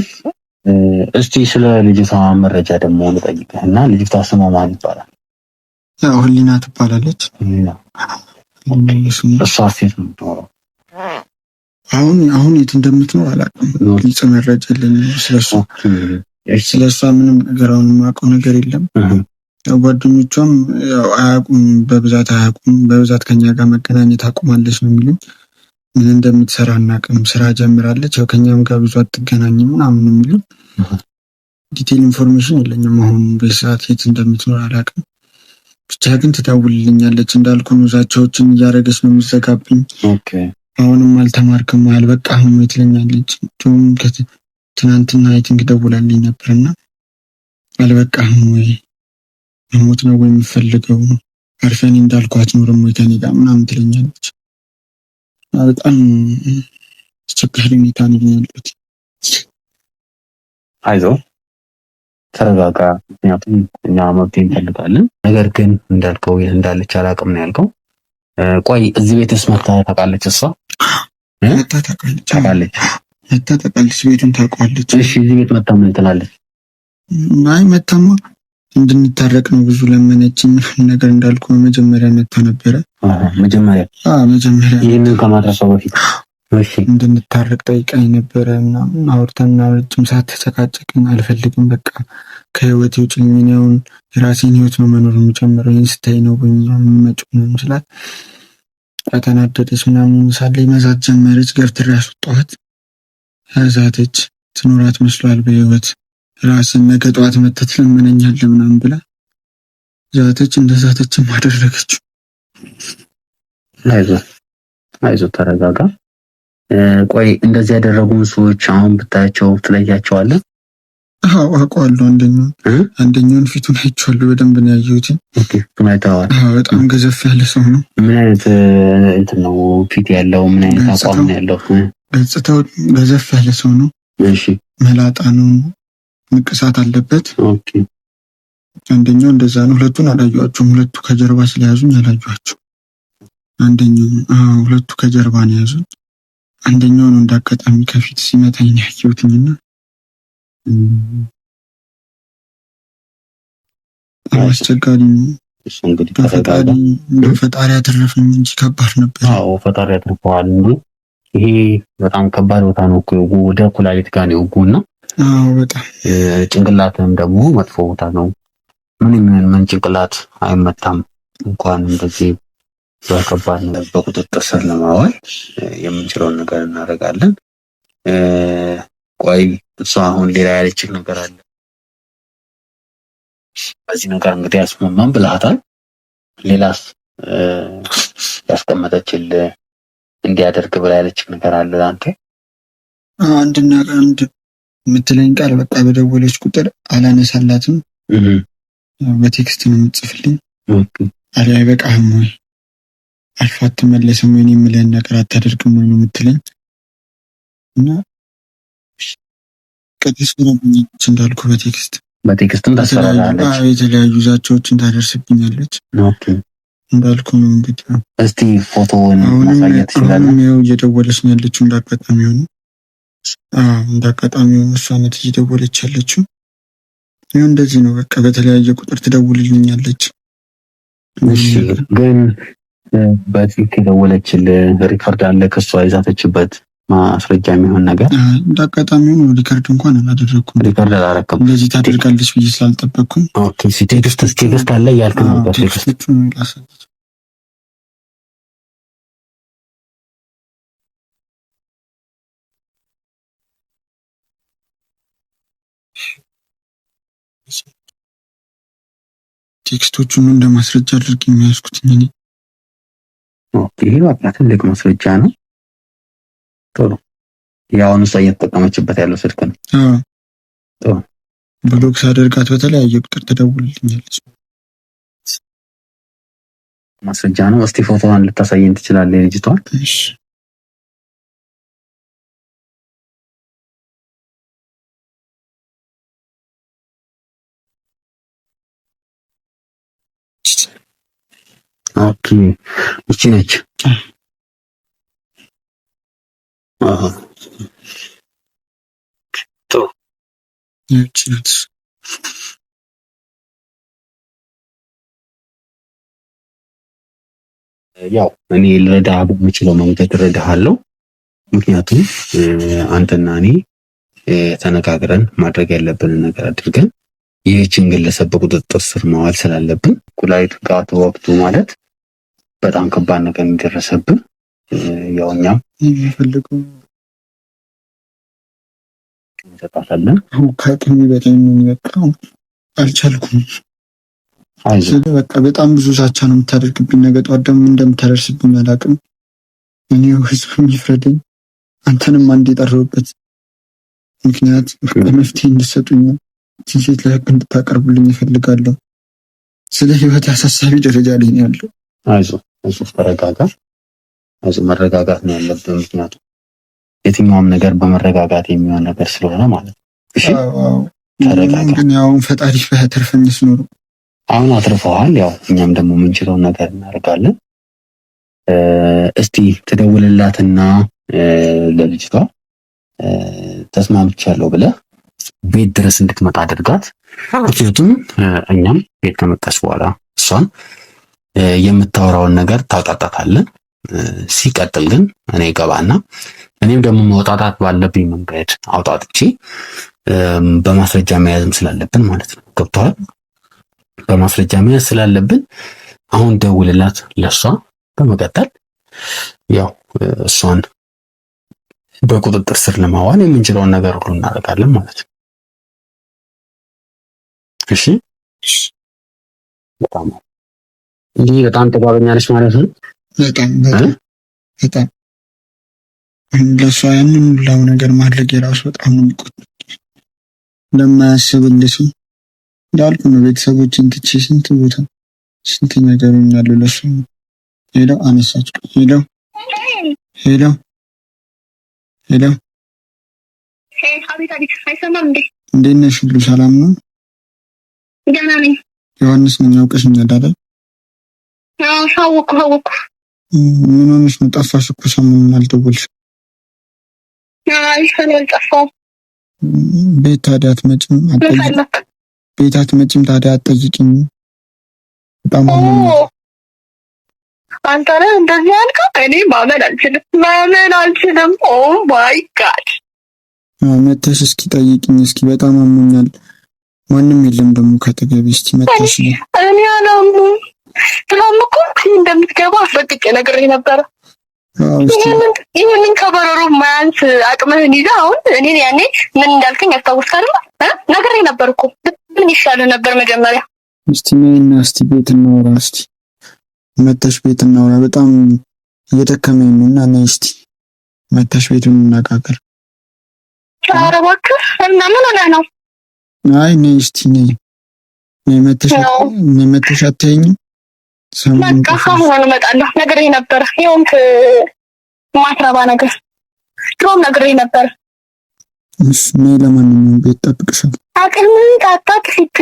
እስቲ ስለ ልጅቷ መረጃ ደግሞ ልጠይቅህና፣ ልጅቷ ስሟ ማን ይባላል? ያው ህሊና ትባላለች። እሷ ሴት ነው የምትኖረው? አሁን የት እንደምትኖር አላውቅም። ግልጽ መረጃ የለኝም ስለሷ ምንም ነገር አሁን የማውቀው ነገር የለም። ያው ጓደኞቿም ያው አያውቁም፣ በብዛት ከኛ ጋር መገናኘት አቁማለች ነው የሚሉኝ። ምን እንደምትሰራ አናውቅም። ስራ ጀምራለች፣ ያው ከኛም ጋር ብዙ አትገናኝም ምናምን ነው የሚሉኝ። ዲቴል ኢንፎርሜሽን የለኝም። አሁን በሰዓት የት እንደምትኖር አላውቅም። ብቻ ግን ትደውልልኛለች። እንዳልኩ ዛቻዎችን እያደረገች ነው የምትዘጋብኝ። አሁንም አልተማርክም አልበቃህም ትለኛለች። እንዲሁም ትናንትና አይቲንግ ደውላልኝ ነበርና አልበቃህም ወይ መሞት ነው ወይ የምፈልገው? አርፈን እንዳልኩ አትኖርም ወይ ከኔ ጋር ምናምን ትለኛለች። በጣም አስቸጋሪ ሁኔታ ነው ያሉት። አይዞህ ተረጋጋ። ምክንያቱም እኛ መብት እንፈልጋለን። ነገር ግን እንዳልከው እንዳለች አላውቅም ነው ያልከው። ቆይ እዚህ ቤትስ መታ ታውቃለች? እሷ መታ ታውቃለች። ቤቱን ታውቃለች። እሺ እዚህ ቤት መታ ምን ትላለች? አይ መታማ እንድንታረቅ ነው ብዙ ለመነችኝ ነገር እንዳልኩ መጀመሪያ መታ ነበረ። መጀመሪያ ይህንን ከማድረሷ በፊት እንድንታረቅ ጠይቃኝ ነበረ ምናምን አውርተና ረጅም ሰዓት ተጨቃጨቅን። አልፈልግም በቃ ከህይወት ውጭልኝ፣ እኔውን የራሴን ህይወት ነው መኖር የሚጨምረው፣ ይህን ስታይ ነው በሚመጪው ነው ስላት ከተናደደች ምናምን ሳለ መዛት ጀመረች። ገፍትሬ ያስወጣኋት። ያዛተች ትኖራት መስሏል በህይወት ራስን ነገ ጠዋት መተት ለምነኛለ ምናምን ብላ ዛተች። እንደዛተችም አደረገችው። አይዞህ ተረጋጋ። ቆይ እንደዚህ ያደረጉን ሰዎች አሁን ብታያቸው ትለያቸዋለህ? አዎ አውቀዋለሁ። አንደኛውን ፊቱን አይቼዋለሁ። በደንብ ነው ያየሁት። በጣም ገዘፍ ያለ ሰው ነው። ምን አይነት እንትን ነው ፊት ያለው? ምን አይነት አቋም ነው ያለው? ገጽታው ገዘፍ ያለ ሰው ነው። እሺ መላጣ ነው። ንቅሳት አለበት። ኦኬ አንደኛው እንደዛ ነው። ሁለቱን አላየኋቸውም። ሁለቱ ከጀርባ ስለያዙኝ አላየኋቸው። ሁለቱ ከጀርባ ነው የያዙኝ። አንደኛው ነው እንዳጋጣሚ ከፊት ሲመታኝ ነው ያየሁትኝና አስቸጋሪ ነው። ፈጣሪ ያተረፈኝ እንጂ ከባድ ነበር። አዎ ፈጣሪ ያተርፈዋል እንጂ ይሄ በጣም ከባድ ቦታ ነው እኮ ወደ ኩላሊት ጋር ነው የወጉና በጣም ጭንቅላትም ደግሞ መጥፎ ቦታ ነው። ምን ጭንቅላት አይመታም እንኳን እንደዚህ በከባድ ነው። በቁጥጥር ስር ለማዋል የምንችለውን ነገር እናደርጋለን። ቆይ እሷ አሁን ሌላ ያለችኝ ነገር አለ። በዚህ ነገር እንግዲህ አስማማም ብለሃታል። ሌላስ ያስቀመጠችልህ እንዲያደርግ ብላ ያለችኝ ነገር አለ አንተ? አንድና አንድ የምትለኝ ቃል በቃ በደወለች ቁጥር አላነሳላትም። በቴክስት ነው የምትጽፍልኝ። አሪያ አይበቃህም ወይ አልፎ አትመለስም ወይ የምልህን ነገር አታደርግም ወይ ነው የምትለኝ። እና ቅድስት ብለብኛለች እንዳልኩ በቴክስትም ታስፈራራለች። የተለያዩ ዛቻዎችን ታደርስብኛለች እንዳልኩ ነው። እንግዲህ እስቲ ፎቶውን ማሳየት ይችላል። ያው እየደወለች ነው ያለችው እንዳጋጣሚ ሆነ እሷ ናት እየደወለች ያለችው። ይኸው እንደዚህ ነው በቃ በተለያየ ቁጥር ትደውልልኛለች። እሺ ግን በዚህ የደወለችልህ ሪከርድ አለ ከሷ የዛተችበት ማስረጃ የሚሆን ነገር? እንዳጋጣሚ ሆኖ ሪከርድ እንኳን አላደረኩም። ሪከርድ አላረከም። እንደዚህ ታደርጋለች ብዬ ስላልጠበቅኩኝ። ኦኬ ቴክስት አለ እያልክ ነበር። ቴክስቶቹን እንደ ማስረጃ አድርጌ የሚያስኩት እኔ። ኦኬ በቃ ትልቅ ማስረጃ ነው። ጥሩ። ያው እሷ እየተጠቀመችበት ያለው ስልክ ነው። ጥሩ። ብሎክ ሳደርጋት በተለያየ ቁጥር ትደውልልኛለች። ማስረጃ ነው። እስቲ ፎቶዋን ልታሳየን ትችላለህ ልጅቷን? እሺ ኦኬ እቺ ነች። እቺ ነች። ያው እኔ ልረዳህ በምችለው መንገድ እረዳሃለሁ። ምክንያቱም አንተና እኔ ተነጋግረን ማድረግ ያለብንን ነገር አድርገን ይህችን ግለሰብ በቁጥጥር ስር ማዋል ስላለብን ኩላሊት ጋር ተወቅቱ ማለት በጣም ከባድ ነገር እንደደረሰብን ያው እኛም የሚፈልገው እንሰጣለን። ከአቅሜ በላይ የሚበቃው አልቻልኩም። በቃ በጣም ብዙ ዛቻ ነው የምታደርግብኝ። ነገ ጠዋት ደግሞ እንደምታደርስብኝ አላውቅም። እኔው ህዝብ የሚፍረደኝ አንተንም አንድ የጠራሁበት ምክንያት መፍትሄ እንድትሰጡኝ ነው። ሴት ለህግ እንድታቀርቡልኝ ይፈልጋለሁ። ስለ ህይወት አሳሳቢ ደረጃ ላይ ነው ያለው። አይዞህ ተረጋጋ። አይዞህ መረጋጋት ነው ያለብህ። ምክንያቱም የትኛውም ነገር በመረጋጋት የሚሆን ነገር ስለሆነ ማለት ነው። እሺ ተረጋጋ። ግን ያው ፈጣሪ ቢያተርፈኝስ ኖሮ አሁን አትርፈዋል። ያው እኛም ደግሞ የምንችለውን ነገር እናደርጋለን። እስቲ ትደውልላትና ለልጅቷ ተስማምቻለሁ ብለህ ቤት ድረስ እንድትመጣ አድርጋት። ምክንያቱም እኛም ቤት ከመጣች በኋላ እሷን የምታወራውን ነገር ታውጣጣታለን። ሲቀጥል ግን እኔ ገባና እኔም ደግሞ መውጣጣት ባለብኝ መንገድ አውጣጥቼ በማስረጃ መያዝም ስላለብን ማለት ነው። ገብቶሃል? በማስረጃ መያዝ ስላለብን አሁን ደውልላት ለሷ። በመቀጠል ያው እሷን በቁጥጥር ስር ለማዋል የምንችለውን ነገር ሁሉ እናደርጋለን ማለት ነው። እሺ በጣም እንዲህ በጣም ጥጋበኛ ነሽ ማለት ነው። በጣም ለሷ ያንን ሁላው ነገር ማድረግ የራሱ በጣም ነው የሚቆጥ ለማያስብልሽ እንዳልኩ ነው። ቤተሰቦችን ትቼ ስንት ቦታ ስንት ነገር ሆኛለሁ ለሱ። ሄለው አነሳች። ሄለው እንዴት ነሽ? ሁሉ ሰላም ነው? ደህና ነኝ። ዮሐንስ ነኝ። አውቀሽኛል አይደል? አወኩ። ምን ሆነሽ ነው? ጠፋሽ እኮ ሰሞኑን አልደወልሽም። አልጠፋሁም። ቤት ታዲያ አትመጭም? ቤት አትመጭም ታዲያ አትጠይቂኝ? በጣም አንተ ነህ እንደዚህ ያልከው? እኔ ማመን አልችልም። ኦ ማይ ጋድ። መተሽ እስኪ ጠይቂኝ እስኪ። በጣም አሞኛል። ማንም የለም ደግሞ ከአጠገቤ። እስኪ መተሽ እኔ አላምንም። ትላልኩ እንደምትገባ አስረግጬ ነግሬህ ነበረ። ይህንን ከበረሮ ማያንስ አቅምህን ይዘህ አሁን እኔን ያኔ ምን እንዳልከኝ ያስታውሳል? ነግሬህ ነበር እኮ። ምን ይሻልህ ነበር መጀመሪያ? እስቲ ነይና እስቲ ቤት እናውራ። እስቲ መተሽ ቤት እናውራ። በጣም እየደከመኝ ነው እና ነይ እስቲ መተሽ ቤቱን እናቃቀር። ኧረ እባክህ እና ምን ሆነህ ነው? አይ ነይ እስቲ ነይ መተሽ አትይኝም? በቃ አሁን እመጣለሁ። ነግሬህ ነበር። ይኸውንክ ማትረባ ነገር ድሮም ነግሬህ ነበር። እሺ ነይ። ለማንኛውም ቤት ጠብቅሻለሁ። አቅምን ጣጣት ፊት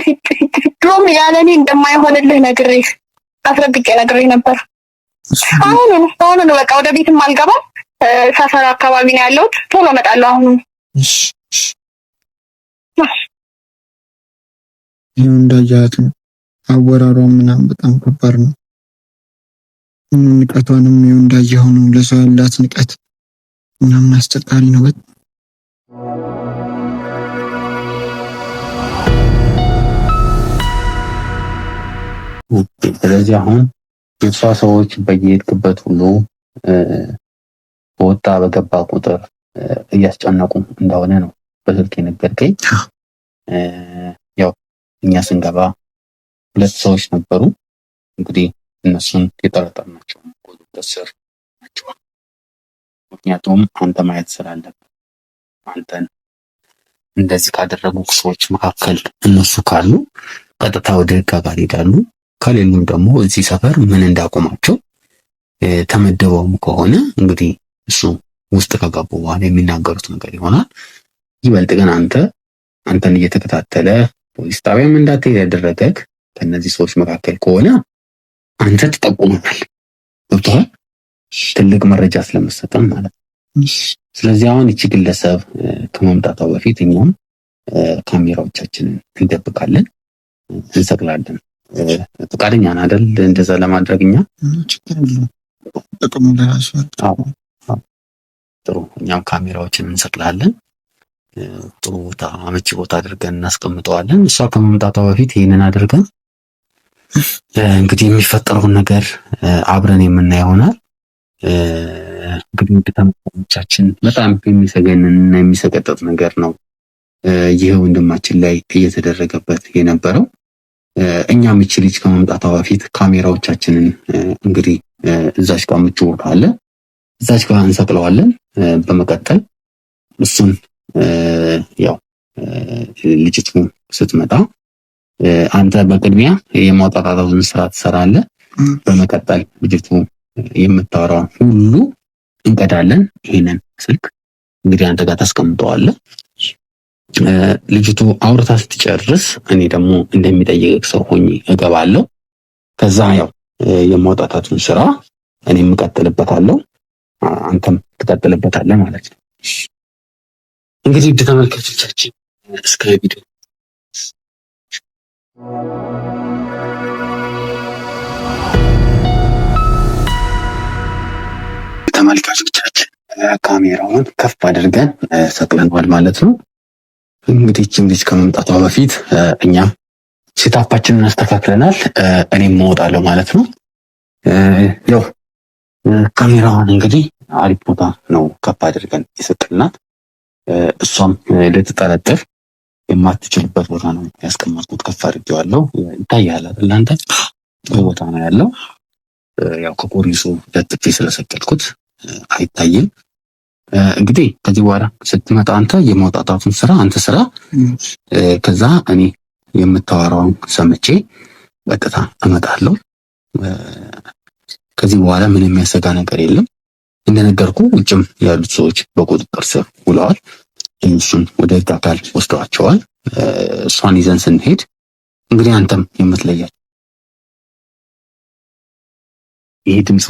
ድሮም ያለኔ እንደማይሆንልህ ነግሬህ አስረግጬ ነግሬህ ነበር። አሁን በቃ ወደ ቤትም አልገባም። ሰፈር አካባቢ ነው ያለሁት። ቶሎ እመጣለሁ አሁን። እሺ ይኸው እንዳያት ነው አወራሯ ምናምን በጣም ከባድ ነው። ንቀቷንም ይኸው እንዳየኸው ነው። ለሰው ያላት ንቀት ምናምን አስቸጋሪ ነው በጣም። ስለዚህ አሁን የሷ ሰዎች በየሄድክበት ሁሉ በወጣ በገባ ቁጥር እያስጨነቁ እንደሆነ ነው በስልክ የነገርከኝ። ያው እኛ ስንገባ 2 ሰዎች ነበሩ። እንግዲህ እነሱን የጠረጠርናቸው ቁጥጥር ስር ናቸው። ምክንያቱም አንተ ማየት ስላለብህ አንተን እንደዚህ ካደረጉ ሰዎች መካከል እነሱ ካሉ ቀጥታ ወደ ህግ ጋር ይሄዳሉ። ከሌሉም ደግሞ እዚህ ሰፈር ምን እንዳቆማቸው ተመደበውም ከሆነ እንግዲህ እሱ ውስጥ ከገቡ በኋላ የሚናገሩት ነገር ይሆናል። ይበልጥ ግን አንተን እየተከታተለ ፖሊስ ጣቢያም እንዳትሄድ ያደረገክ ከነዚህ ሰዎች መካከል ከሆነ አንተ ትጠቁመናል። ገብቶሃል? ትልቅ መረጃ ስለመሰጠን ማለት ነው። ስለዚህ አሁን እቺ ግለሰብ ከመምጣቷ በፊት እኛም ካሜራዎቻችንን እንደብቃለን፣ እንሰቅላለን። ፈቃደኛ ነህ አይደል? እንደዛ ለማድረግ እኛ ጥሩ፣ እኛም ካሜራዎችን እንሰቅላለን። ጥሩ ቦታ፣ አመቺ ቦታ አድርገን እናስቀምጠዋለን። እሷ ከመምጣቷ በፊት ይሄንን አድርገን እንግዲህ የሚፈጠረውን ነገር አብረን የምናየው ይሆናል። እንግዲህ ውድ ተመልካቾቻችን በጣም የሚሰገንን እና የሚሰቀጥጥ ነገር ነው ይህ ወንድማችን ላይ እየተደረገበት የነበረው። እኛም እቺ ልጅ ከመምጣቷ በፊት ካሜራዎቻችንን እንግዲህ እዛች ጋር ምቹ ቦታ አለ፣ እዛች ጋር እንሰቅለዋለን። በመቀጠል እሱን ያው ልጅቱ ስትመጣ አንተ በቅድሚያ የማውጣጣቱን ስራ ትሰራለህ። በመቀጠል ልጅቱ የምታወራውን ሁሉ እንቀዳለን። ይሄንን ስልክ እንግዲህ አንተ ጋር ታስቀምጠዋለህ። ልጅቱ አውርታ ስትጨርስ እኔ ደግሞ እንደሚጠይቅ ሰው ሆኜ እገባለሁ። ከዛ ያው የማውጣታቱን ስራ እኔም እቀጥልበታለሁ፣ አንተም ትቀጥልበታለህ ማለት ነው። እንግዲህ ውድ ተመልካቾቻችን እስከ ቪዲዮ ተመልካቾቻችን ካሜራውን ከፍ አድርገን ሰቅለናል ማለት ነው። እንግዲህ እቺም ልጅ ከመምጣቷ በፊት እኛም ሴታፓችንን አስተካክለናል። እኔም እወጣለሁ ማለት ነው። ያው ካሜራውን እንግዲህ አሪፍ ቦታ ነው ከፍ አድርገን የሰቅልናት። እሷም ልትጠረጥር የማትችልበት ቦታ ነው ያስቀመጥኩት። ከፍ አድርጌዋለሁ። ይታያል አይደል? አንተ ጥሩ ቦታ ነው ያለው። ያው ከኮርኒሱ ለጥፌ ስለሰቀልኩት አይታይም። እንግዲህ ከዚህ በኋላ ስትመጣ አንተ የማውጣታቱን ስራ አንተ ስራ። ከዛ እኔ የምታወራውን ሰምቼ በቀጥታ እመጣለሁ። ከዚህ በኋላ ምንም የሚያሰጋ ነገር የለም። እንደነገርኩ ውጭም ያሉት ሰዎች በቁጥጥር ስር ውለዋል። እሱን ወደ ህግ አካል ወስደዋቸዋል። እሷን ይዘን ስንሄድ እንግዲህ አንተም የምትለያል ይሄ ድምፁ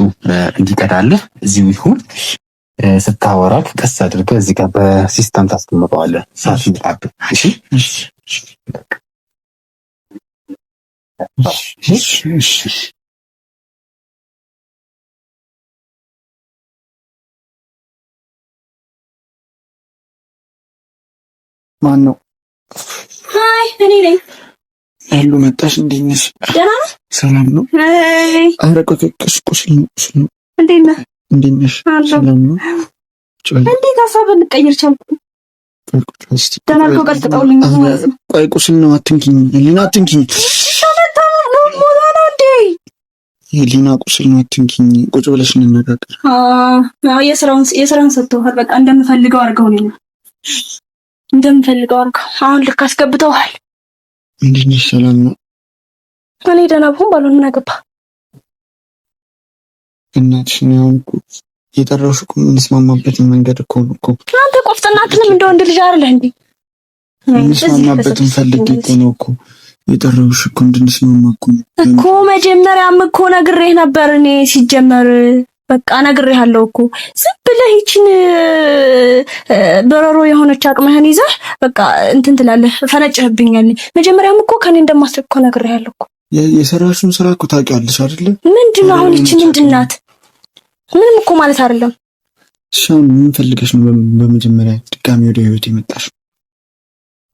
እንዲቀዳልህ እዚሁ ይሁን። ስታወራት ቀስ አድርገህ እዚህ ጋር በሲስተም ታስቀምጠዋለህ። ሳፊ አብ እሺ፣ ማን ነው? ሃይ እኔ ነኝ። ያሉ መጣሽ? እንዴት ነሽ? ደህና ነህ? ሰላም ነው? አይ አረ ቁስል ነው። እንዴት ነህ? እንዴት ነሽ? ሰላም ነው? እንዴት ሀሳብ እንቀይር ቻልኩ? ደህና አድርገው ቀጥቅጠውልኝ ማለት ነው። ቆይ ቁስል ነው፣ አትንኪኝ ሊና፣ አትንኪኝ። ሊና ቁስል ነው፣ አትንኪኝ። ቁጭ ብለሽ እንነጋገር። የስራውን ሰጥተውሃል። በቃ እንደምፈልገው አድርገው ነው እንደምፈልገው አድርገው። አሁን ልክ አስገብተውሃል። እንዴት ነሽ? ሰላም ነው? እኔ ደህና ብሆን ባልሆን ምን አገባ? እናትሽ ነው አሁን የጠራሁሽ እኮ የምንስማማበትን መንገድ እኮ ነው እኮ። አንተ ቆፍጥናትንም እንደ ወንድ ልጅ አይደለህ እንዴ? የምንስማማበትን ፈልጌ እኮ ነው እኮ የጠራሁሽ እኮ እንድንስማማ እኮ መጀመሪያም እኮ ነግሬህ ነበር። እኔ ሲጀመር በቃ ነግሬሃለሁ እኮ። ዝም ብለህ ይችን በረሮ የሆነች አቅምህን ይዘህ በቃ እንትን ትላለህ፣ ፈነጭህብኛል። መጀመሪያም እኮ ከኔ እንደማስረቅ እኮ ነግሬሃለሁ እኮ። የሰራሽውን ስራ እኮ ታውቂያለሽ አይደለ? ምንድነው አሁን ይቺ ምንድን ናት? ምንም እኮ ማለት አይደለም። ሻው ምን ፈልገሽ ነው በመጀመሪያ ድጋሚ ወደ ህይወት የመጣሽ?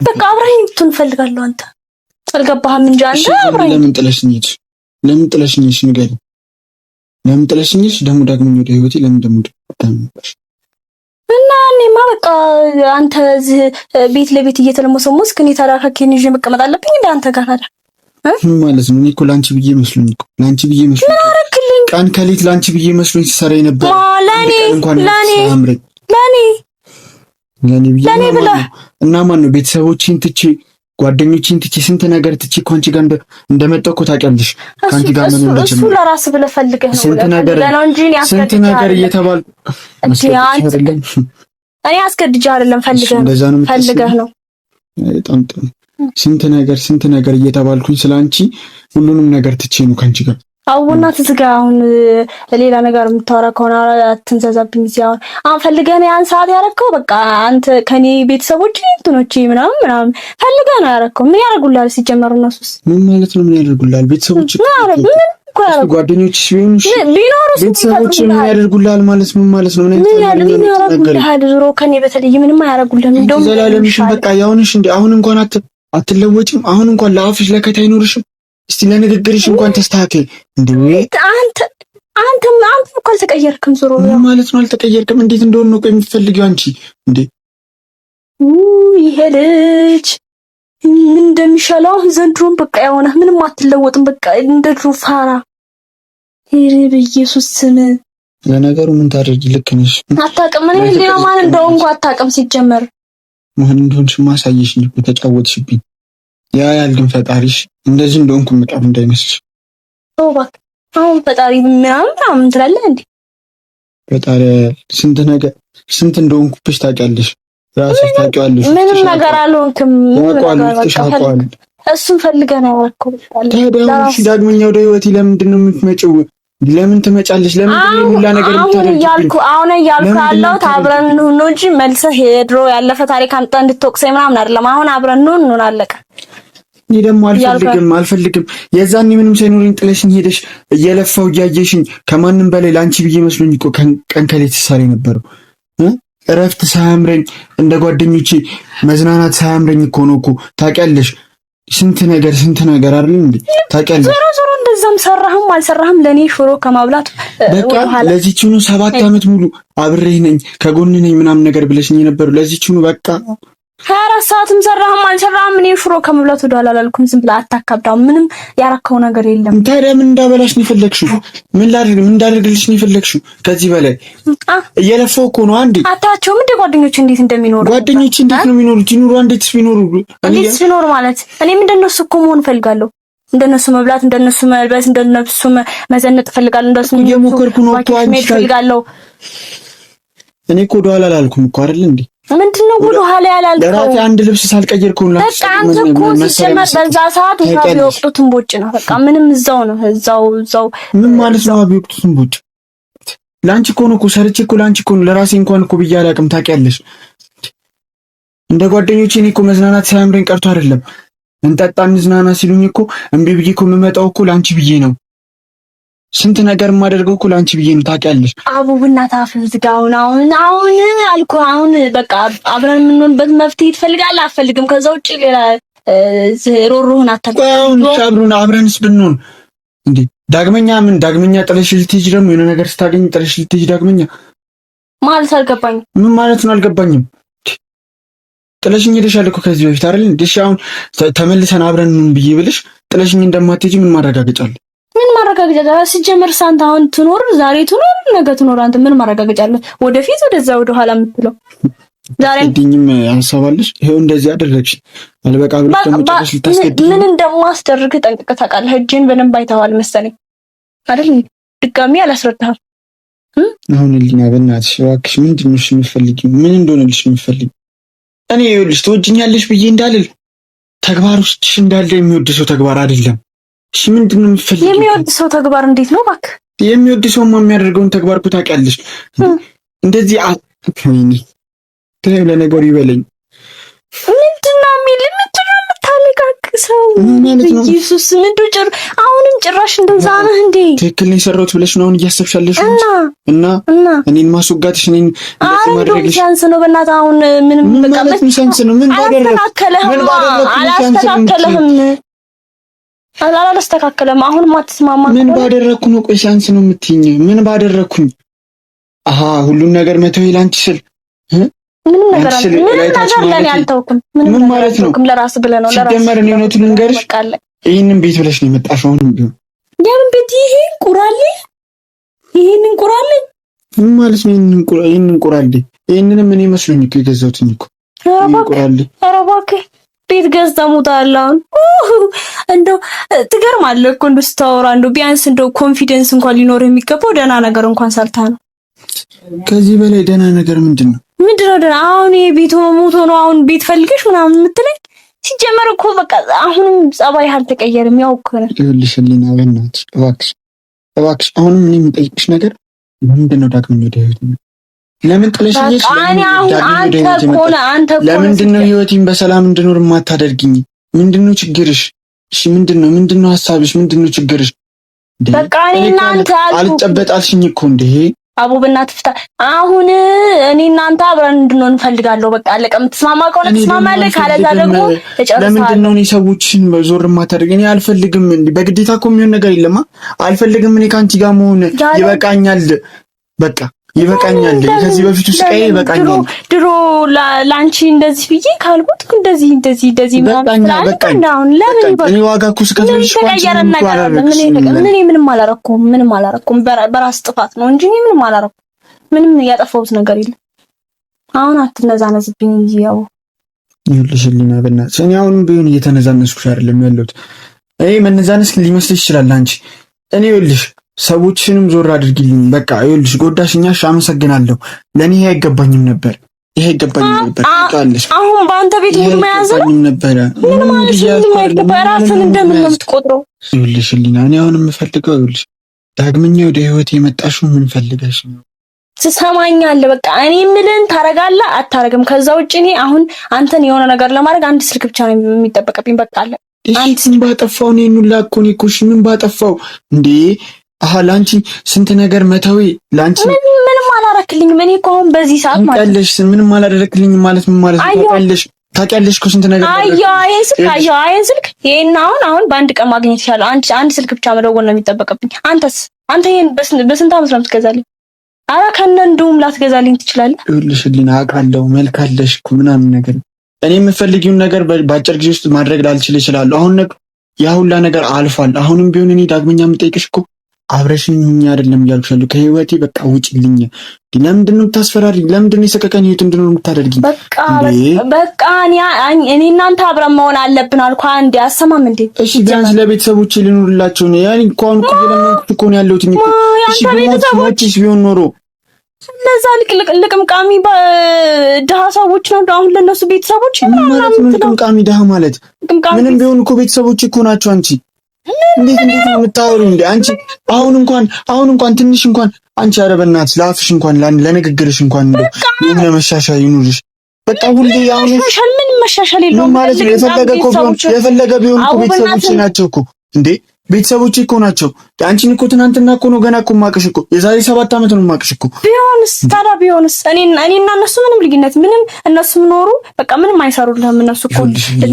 በቃ አብረኸኝ እንትን ፈልጋለሁ። አንተ አልገባህም እንጂ አንተ አብረኸኝ ለምን ጥለሽኝ ሄድሽ? ለምን ጥለሽኝ ሄድሽ? ንገሪኝ። ለምን ጥለሽኝ ሄድሽ? ደግሞ ዳግመኛ ወደ ህይወቴ ለምን ደግሞ መጣሽ? እና እኔማ በቃ አንተ እዚህ ቤት ለቤት እየተለመሰሞስክ እኔ ታዲያ ከኬን ይዤ መቀመጥ አለብኝ እንደ አንተ ጋር ታዲያ ማለት ነው? እኔ እኮ ላንቺ ብዬ መስሎኝ እኮ ላንቺ ብዬ መስሎኝ ምን አረክልኝ? ቀን ከሌት ላንቺ ብዬ መስሎኝ ሲሰራ ነበር። ለኔ ብላ እና ማን ነው ቤተሰቦቼን ትቼ ጓደኞቼን ትቼ ስንት ነገር ትቼ እኮ አንቺ ጋር እንደመጣሁ እኮ ታውቂያለሽ። ካንቺ ጋር ምን እንደጀመረ እሱ ለራስህ ብለህ ፈልገህ ነው። ስንት ነገር እየተባልኩ እኔ አስገድጄ አይደለም፣ ፈልገህ ነው። በጣም ጥሩ። ስንት ነገር እየተባልኩኝ ስላንቺ ሁሉንም ነገር ትቼ ነው ካንቺ ጋር። አውና ትዝጋ። አሁን ሌላ ነገር የምታወራ ከሆነ አትንዘዛብኝ። እዚህ አሁን ፈልገህ ነው ያን ሰዓት ያደረከው። በቃ አንተ ከኔ ቤተሰቦች እንትኖቼ ምናምን ፈልገህ ነው ያደረከው። ምን ያደርጉልሃል ሲጀመሩ? እነሱስ ምን ማለት ነው? ምን ያደርጉልሃል? ቤተሰቦች ጓደኞችሽ ቢኖሩስ ቤተሰቦች ምን ያደርጉልሃል ማለት ምን ማለት ነው? ምን ያደርጉልሃል? ድሮ ከኔ በተለይ ምንም አያደርጉልህም። እንደውም ዘላለምሽን በቃ ያውንሽ እንዴ አሁን እንኳን አትለወጭም። አሁን እንኳን ለአፍሽ ለከታ አይኖርሽም። እስቲ ለንግግርሽ እንኳን ተስተካከል እንዴ! አንተ እኮ አልተቀየርክም። ዞሮ ማለት ነው አልተቀየርክም። እንዴት እንደሆነ ነው የምትፈልጊው አንቺ እንዴ? ይሄ ልጅ ምን እንደሚሻለው ዘንድሮም በቃ የሆነ ምንም አትለወጥም። በቃ እንደ ድሮ ፋራ። ይሄ በኢየሱስ ስም ለነገሩ ምን ታደርጊ? ልክ ነሽ። አታውቅም። እኔ ሌላ ማን እንደሆነ እንኳን አታውቅም ሲጀመር። ማን እንደሆንሽ ማሳየሽ እንጂ ተጫወትሽብኝ። ያ ግን ፈጣሪሽ እንደዚህ እንደሆንኩ መጣብ እንዳይመስልሽ። እባክህ አሁን ፈጣሪ ምናምን ትላለህ እንዴ? ፈጣሪ ስንት ነገር ስንት እንደሆንኩብሽ ታውቂያለሽ፣ ራስሽ ታውቂያለሽ። ምንም ነገር አልሆንክም። እሱን ፈልገህ ነው ያልከው። ታዲያ ዳግመኛ ወደ ህይወቴ ለምንድን ነው የምትመጪው? ለምን ትመጫለሽ? ለምንድን ነው ሁላ ነገር የምታደርጊው? አሁን እያልኩ ያለሁት አብረን እንሁን ነው እንጂ መልሰህ የድሮ ያለፈ ታሪክ አምጥተህ እንድትወቅሰኝ ምናምን አይደለም። አሁን አብረን እንሁን አለቀ። እኔ ደግሞ አልፈልግም። የዛኔ ምንም ሳይኖረኝ ጥለሽኝ ሄደሽ እየለፋው እያየሽኝ ከማንም በላይ ለአንቺ ብዬ መስሎኝ እኮ ቀን ከሌት ሳሪ ነበረው። እረፍት ሳያምረኝ እንደ ጓደኞቼ መዝናናት ሳያምረኝ እኮ ነው እኮ ታውቂያለሽ። ስንት ነገር አይደል እንዴ ታውቂያለሽ። ዞሮ እንደዛም ሰራህም አልሰራህም ለኔ ሽሮ ከማብላት በቃ ለዚህችኑ 7 ዓመት ሙሉ አብሬህ ነኝ ከጎን ነኝ ምናምን ነገር ብለሽኝ የነበረው ለዚህችኑ በቃ 24 ሰዓትም ሰራህም አልሰራህም እኔ ሽሮ ከመብላት ወደ ኋላ አላልኩም። ዝም ብለህ አታካብዳው። ምንም ያረከው ነገር የለም። ታዲያ ምን እንዳበላሽ ነው የፈለግሽው? ምን እንዳደርግልሽ ነው የፈለግሽው? ከዚህ በላይ እየለፈው እኮ ነው። አንዴ አታቸውም እንደ ጓደኞች እንዴት እንደሚኖሩ ጓደኞች እንዴት ነው የሚኖሩት? ይኑሩ። እንዴትስ ቢኖሩ ማለት እኔም እንደነሱ እኮ መሆን እፈልጋለሁ። እንደነሱ መብላት፣ እንደነሱ መልበስ፣ እንደነሱ መዘነጥ እፈልጋለሁ። እንደነሱ እየሞከርኩ ነው እፈልጋለሁ። እኔ እኮ ወደ ኋላ አላልኩም እኮ አይደል እንዴ? ምንድነው ወደ ኋላ ያላልከው? ለራሴ አንድ ልብስ ሳልቀይር እኮ ነው። በቃ አንተ እኮ ሲጀመር በዛ ሰዓት ውሃ ቢወቅጡትን ቦጭ ነው። በቃ ምንም እዛው ነው እዛው። ምን ማለት ነው ቢወቅጡትን ቦጭ? ላንቺ እኮ ነው እኮ ሰርቼ እኮ ላንቺ እኮ ነው። ለራሴ እንኳን እኮ ብዬ አላውቅም። ታውቂያለሽ፣ እንደ ጓደኞቼ እኔ እኮ መዝናናት ሳያምረኝ ቀርቶ አይደለም። እንጠጣ እንዝናና ሲሉኝ እኮ እምቢ ብዬ እኮ የምመጣው እኮ ላንቺ ብዬ ነው። ስንት ነገር የማደርገው እኮ ላንቺ ብዬ ነው። ታውቂያለሽ። አቡብና ታፍዝ ጋውን አሁን አልኩ። አሁን በቃ አብረን የምንሆንበት መፍትሄ ትፈልጋለህ? አትፈልግም? ከዛ ውጪ ሌላ ሮሮህን አታውቅም። አብረንስ ብንሆን እንዴ ዳግመኛ ጥለሽ ልትሄጂ ደግሞ የሆነ ነገር ስታገኝ ጥለሽ ልትሄጂ ዳግመኛ ማለት አልገባኝም። ምን ማለት ነው አልገባኝም? ጥለሽኝ ሄደሻል እኮ ከዚህ በፊት አይደል እንዴ? አሁን ተመልሰን አብረን እንሁን ብዬ ብልሽ ጥለሽኝ እንደማትሄጂ ምን ማረጋገጫ አለ? ምን ማረጋገጫ አለ? ሲጀመር ሳንተ አሁን ትኖር ዛሬ ትኖር ነገ ትኖር አንተ ምን ማረጋገጫ አለ? ወደፊት ወደዛ ወደ ኋላ የምትለው ዛሬ እንዲኝም ያንሳባልሽ። ይሄው እንደዚህ አደረግሽ አልበቃ ብለሽ ተመጨረሽ ልታስገድኝ ምን እንደማስደርግ ጠንቅቀህ ታውቃለህ። እጄን በደንብ አይተዋል መሰለኝ አይደል? ድጋሚ አላስረዳህም። አሁን ሊና በእናትሽ እባክሽ ምንድን ነው የምትፈልጊው? ምን እንደሆነልሽ የምትፈልጊው? እኔ ይኸውልሽ ትወጂኛለሽ ብዬ እንዳልል ተግባር ውስጥሽ እንዳለ የሚወድ ሰው ተግባር አይደለም። እሺ ምንድን ነው የምትፈልጊው? የሚወድ ሰው ተግባር እንዴት ነው እባክህ? የሚወድ ሰውማ የሚያደርገውን ተግባር እኮ ታውቂያለሽ። እንደዚህ አትይኝ ተይው፣ ለነገሩ ይበለኝ። ምንድነው የምታለቃቅሰው? ኢየሱስ ምንድነው? አሁንም ጭራሽ እንደዛ ነህ እንዴ? ትክክል ነው የሰራሁት ብለሽ ነው አሁን እያሰብሻለሽ? እና እኔን ማስወጋትሽ እኔን እንደዚህ ማድረግሽ ቻንስ ነው። በእናትህ አሁን ምንም በቃ ምን ቻንስ ነው? ምን ባደረግኩ አላስተካከለም። አሁን ማትስማማ ምን ባደረግኩ ነው? ቆይ ቻንስ ነው የምትይኝ? ምን ባደረግኩኝ? አሃ ሁሉን ነገር መተው ይላንቺ ስል ምንም ነገር ለኔ አልተውኩም። ምን ማለት ነው? ለራስህ ብለህ ነው። ለራስህ ሲጀመር እኔ እውነቱን ልንገርሽ፣ ይሄንን ቤት ብለሽ ነው የመጣሽው። አሁን ቢሆን ያምን ቤት ይሄን ቁራሌ ምን ማለት ነው? ይሄንን ቁራሌ ይሄንንም እኔ መስሎኝ እኮ የገዛሁትኝ እኮ ቁራሌ። ኧረ እባክህ ቤት ገዝተህ ሙታል። አሁን እንደው ትገርማለህ እኮ እንደው ስታወራ እንደው ቢያንስ እንደው ኮንፊደንስ እንኳን ሊኖር የሚገባው ደህና ነገር እንኳን ሰርታ ነው። ከዚህ በላይ ደህና ነገር ምንድነው ደህና? አሁን የቤቱ ሞቶ ነው አሁን ቤት ፈልገሽ ምናምን የምትለኝ? ሲጀመር እኮ በቃ አሁንም ጸባይህ አልተቀየረም። ያው እኮ ነው። ይኸውልሽ ሊና በእናትሽ እባክሽ አሁንም እኔ የምጠይቅሽ ነገር ምንድነው? ዳግመኛ ወደ ህይወት ለምን ጥለሽኝ? ለምንድነው ህይወቴን በሰላም እንድኖር የማታደርጊኝ? ምንድነው ችግርሽ? እሺ ምንድነው ሀሳብሽ? ምንድነው ችግርሽ? በቃ እኔ እናንተ አልጨበጣልሽኝ እኮ እንዴ አቡ በእናትህ ፍታ። አሁን እኔ እናንተ አብረን እንድንሆን እንፈልጋለሁ። በቃ አለቀ። የምትስማማ ከሆነ ትስማማለህ፣ ካለዛ ደግሞ ተጨርሳለህ። ለምንድን ነው እኔ ሰዎችን ዞር የማታደርግ? እኔ አልፈልግም። በግዴታ እኮ የሚሆን ነገር የለማ። አልፈልግም። እኔ ከአንቺ ጋር መሆን ይበቃኛል። በቃ ይበቃኛል። ከዚህ በፊት ስቃይ ይበቃኛል። ድሮ ላንቺ እንደዚህ ብዬ ካልኩት እንደዚህ ማለት ነው። ለምን እኔ ዋጋ እኮ ስከፍልሽ ምንም አላረኩም። በራስ ጥፋት ነው እንጂ ምንም አላረኩም። ምንም ያጠፋሁት ነገር የለም። አሁን አትነዛነዝብኝ እንጂ ያው ይኸውልሽ ሊና በእናትሽ እኔ አሁንም ቢሆን እየተነዛነስኩሽ አይደለም ያለሁት። መነዛነስ ሊመስልሽ ይችላል አንቺ። እኔ ይኸውልሽ ሰዎችንም ዞር አድርጊልኝ። በቃ ይኸውልሽ ጎዳሽኛሽ፣ አመሰግናለሁ። ለኔ ይሄ አይገባኝም ነበር። ይሄ አይገባኝም ነበር። ታውቂያለሽ። አሁን በአንተ ቤት ሙሉ መያዝ ነበር። ምን ማለት ነው? ራስን እንደምን ነው የምትቆጥረው? ይኸውልሽ ሊና፣ እኔ አሁን የምፈልገው ይኸውልሽ ዳግመኛ ወደ ህይወት የመጣሽው ምን ፈልገሽ ነው? ትሰማኛለህ? በቃ እኔ የምልህን ታረጋለህ አታረግም። ከዛ ውጭ እኔ አሁን አንተን የሆነ ነገር ለማድረግ አንድ ስልክ ብቻ ነው የሚጠበቅብኝ። በቃ አለ አንድ ምን ባጠፋው ነው ይኑላ እኮ ነው እኮ ምን ባጠፋው እንዴ? ላንቺ ስንት ነገር መተዊ ላንቺ ምንም አላረክልኝም። እኔ እኮ አሁን በዚህ ሰዓት ማለት ታውቂያለሽ፣ ምንም አላደረክልኝም ማለት ምን ማለት ነው? ታውቂያለሽ እኮ ስንት ነገር ይሄን ስልክ ይሄን አሁን በአንድ ቀን ማግኘት ይችላል። አንድ ስልክ ብቻ መደወል ነው የሚጠበቅብኝ። አንተ ይሄን በስንት ዓመት ነው የምትገዛልኝ? አራ ከነ እንደውም ላትገዛልኝ ትችላለህ። ይኸውልሽ ሊና፣ አውቃለሁ መልካለሽ እኮ ምናምን ነገር እኔ የምፈልጊውን ነገር በአጭር ጊዜ ውስጥ ማድረግ ላልችል እችላለሁ። አሁን ያ ሁላ ነገር አልፏል። አሁንም ቢሆን እኔ ዳግመኛ የምጠይቅሽ እኮ አብረሽኝ ሁኚ አይደለም እያልኩሻለሁ። ከህይወቴ በቃ ውጪልኝ። ለምንድን ነው የምታስፈራሪኝ? ለምንድን ነው የሰቀቀኝ ህይወት እንድኖር የምታደርጊኝ? በቃ እኔ እናንተ አብረን መሆን አለብን አልኩ። አንዴ አሰማም እንዴ? እሺ ቢያንስ ለቤተሰቦቼ ልኖርላቸው ነው። ያኔ እኮ አሁን እኮ ለማንኩት እኮ ነው ያለሁት እኮ። እሺ ቤተሰቦችሽ ቢሆን ኖሮ እነዛ ልቅምቃሚ ድሃ ሰዎች ነው አሁን ለነሱ ቤተሰቦች ማለት ነው። ልቅምቃሚ ድሃ ማለት ምንም ቢሆን እኮ ቤተሰቦች እኮ ናቸው። አንቺ እንዴት ነው የምታወሪው እንዴ? አንቺ አሁን እንኳን ትንሽ እንኳን አንቺ ኧረ በእናትሽ ለአፍሽ እንኳን ለንግግርሽ እንኳን እንደው የሆነ መሻሻል ይኑርሽ። በቃ ሁሌ አሁን ምን መሻሻል የለውም ማለት ነው። የፈለገ ቢሆን እኮ ቤተሰቦች ናቸው እኮ እንዴ ቤተሰቦቼ እኮ ናቸው። አንቺን እኮ ትናንትና እኮ ነው ገና እኮ ማቀሽ እኮ የዛሬ 7 ዓመት ነው ማቀሽ እኮ። ቢሆንስ እኔና እነሱ ምንም ልዩነት ምንም እነሱም ኖሩ በቃ ምንም አይሰሩልህም። እነሱ እኮ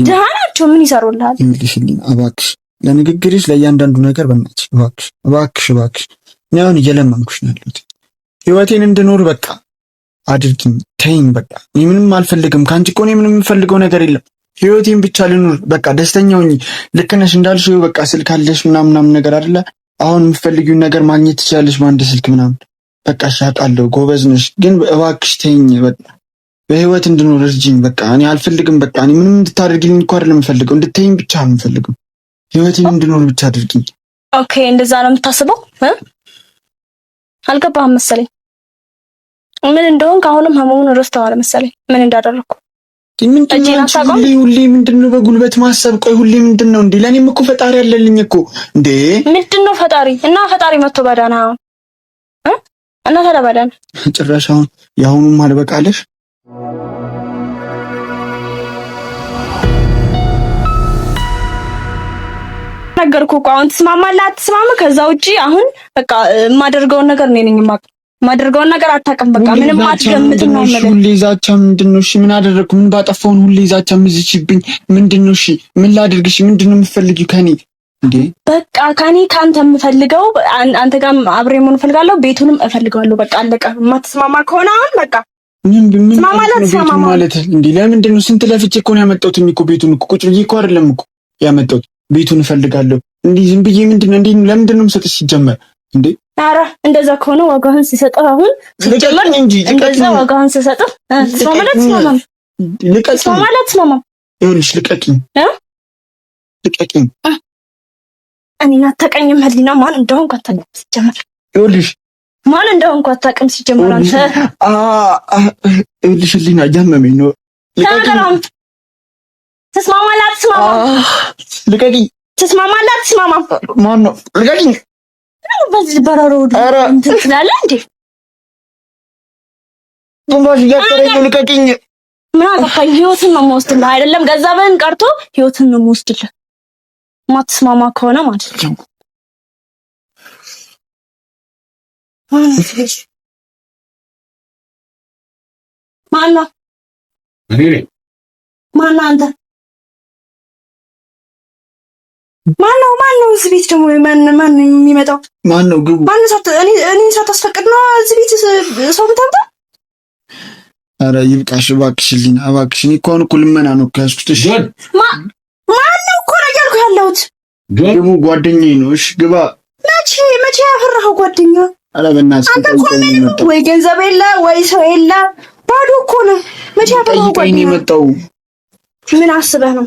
ድሃ ናቸው። ምን ይሰሩልሃል? ይልሽልኝ እባክሽ፣ ለንግግርሽ ለእያንዳንዱ ነገር በእናትሽ እባክሽ እኔ አሁን እየለመንኩሽ ነው ያለሁት። ህይወቴን እንድኖር በቃ አድርጊኝ፣ ተይኝ። በቃ እኔ ምንም አልፈልግም ከአንቺ እኮ እኔ ምንም የምፈልገው ነገር የለም። ህይወቴን ብቻ ልኑር በቃ ደስተኛ ሁኚ። ልክ ነሽ እንዳልሽው በቃ ስልክ አለሽ ምናምን ነገር አይደለ? አሁን የምትፈልጊውን ነገር ማግኘት ትችላለሽ በአንድ ስልክ ምናምን። በቃ ሻቃለሁ፣ ጎበዝ ነሽ፣ ግን እባክሽ ተይኝ። በቃ በህይወት እንድኖር እርጂኝ። በቃ እኔ አልፈልግም። በቃ እኔ ምንም እንድታደርጊልኝ እኮ አይደለም የምፈልገው፣ እንድትይኝ ብቻ ነው የምፈልገው። ህይወቴን እንድኖር ብቻ አድርጊኝ። ኦኬ፣ እንደዛ ነው የምታስበው? አልገባህም መሰለኝ። ምን እንደሆንክ አሁንም ህመሙን ረስተዋል መሰለኝ ምን እንዳደረኩ። ሁሌ ምንድነው በጉልበት ማሰብ? ቆይ ሁሌ ምንድነው እንዴ? ለኔም እኮ ፈጣሪ ያለልኝ እኮ እንዴ። ምንድነው ፈጣሪ እና ፈጣሪ መጥቶ ባዳና እና ተለባዳን ጭራሽ አሁን ያሁኑም አልበቃለሽ። ነገርኩህ እኮ አሁን ትስማማለህ አትስማማ? ከዛ ውጪ አሁን በቃ የማደርገውን ነገር እኔ ነኝ የማውቀው። ማደርገውን ነገር አታውቅም። በቃ ምንም አትገምትም ነው ማለት። ሁሌ ዛቻ ምንድነው? እሺ ምን አደረኩ? ምን ባጠፋውን ሁሌ ዛቻ ምዝችብኝ ምንድነው? እሺ ምን ላድርግሽ? ምንድነው የምትፈልጊው ከኔ እንዴ? በቃ ከኔ ካንተ የምፈልገው አንተ ጋር አብሬ መሆን እፈልጋለሁ። ቤቱንም እፈልጋለሁ። በቃ አለቀ። የማትስማማ ከሆነ አሁን በቃ ምን ማለት እንዴ? ለምንድነው? ስንት ለፍቼ እኮ ነው ያመጣሁት እኮ ቤቱን እኮ ቁጭ ብዬ እኮ አይደለም እኮ ያመጣሁት። ቤቱን እፈልጋለሁ። እንዴ ዝም ብዬ ምንድነው እንዴ? ለምንድነው የምሰጥሽ ሲጀመር እንዴ? ኧረ እንደዛ ከሆነ ዋጋህን ሲሰጥህ አሁን ሲጀመር እንደዛ ዋጋህን ሲሰጥህ ማለት ነው ይኸውልሽ ልቀቂኝ እኔን አታውቀኝም። ህሊና ማን እንደሆንኩ አታውቅም ሲጀመር። ይኸውልሽ ማን እንደሆንኩ አታውቅም ሲጀመር። አንተ ይኸውልሽ ህሊና እያመመኝ ነው። ልቀቂኝ። ትስማማለህ አትስማማም? ልቀቂኝ። ትስማማለህ አትስማማም? ማን ነው? ልቀቂኝ። በዚህ በረሮ እንትን ትላለህ እንዴ? ግንባሽ እያጠረኝ ነው። ልቀቂኝ። ምን አገባኝ? ህይወትን ነው የምወስድልህ። አይደለም ገንዘብህን ቀርቶ ህይወትን ነው የምወስድልህ። ማትስማማ ከሆነ ማለት ነው። ማነው? ማነው አንተ? ማነው እዚህ ቤት ደግሞ ማን የሚመጣው? ማነው? ግቡ። ማነው? እኔ ሳታስፈቅድ ነው እዚህ ቤት ሰው የምታመጣው? ኧረ ይብቃሽ እባክሽ ሊና እባክሽ። እኔ እኮ አሁን እኮ ልመና ነው እኮ ያዝኩት። እሺ ማነው እኮ ነው እያልኩ ያለሁት? ግቡ። ጓደኛዬ ነው። እሺ ግባ። መቼ ያፈራኸው ጓደኛ? ኧረ በእናትሽ አንተ እኮ ምንም ወይ ገንዘብ የለ ወይ ሰው የለ ባዶ እኮ ነው። መቼ ያፈራኸው ጓደኛ? የመጣው ምን አስበህ ነው?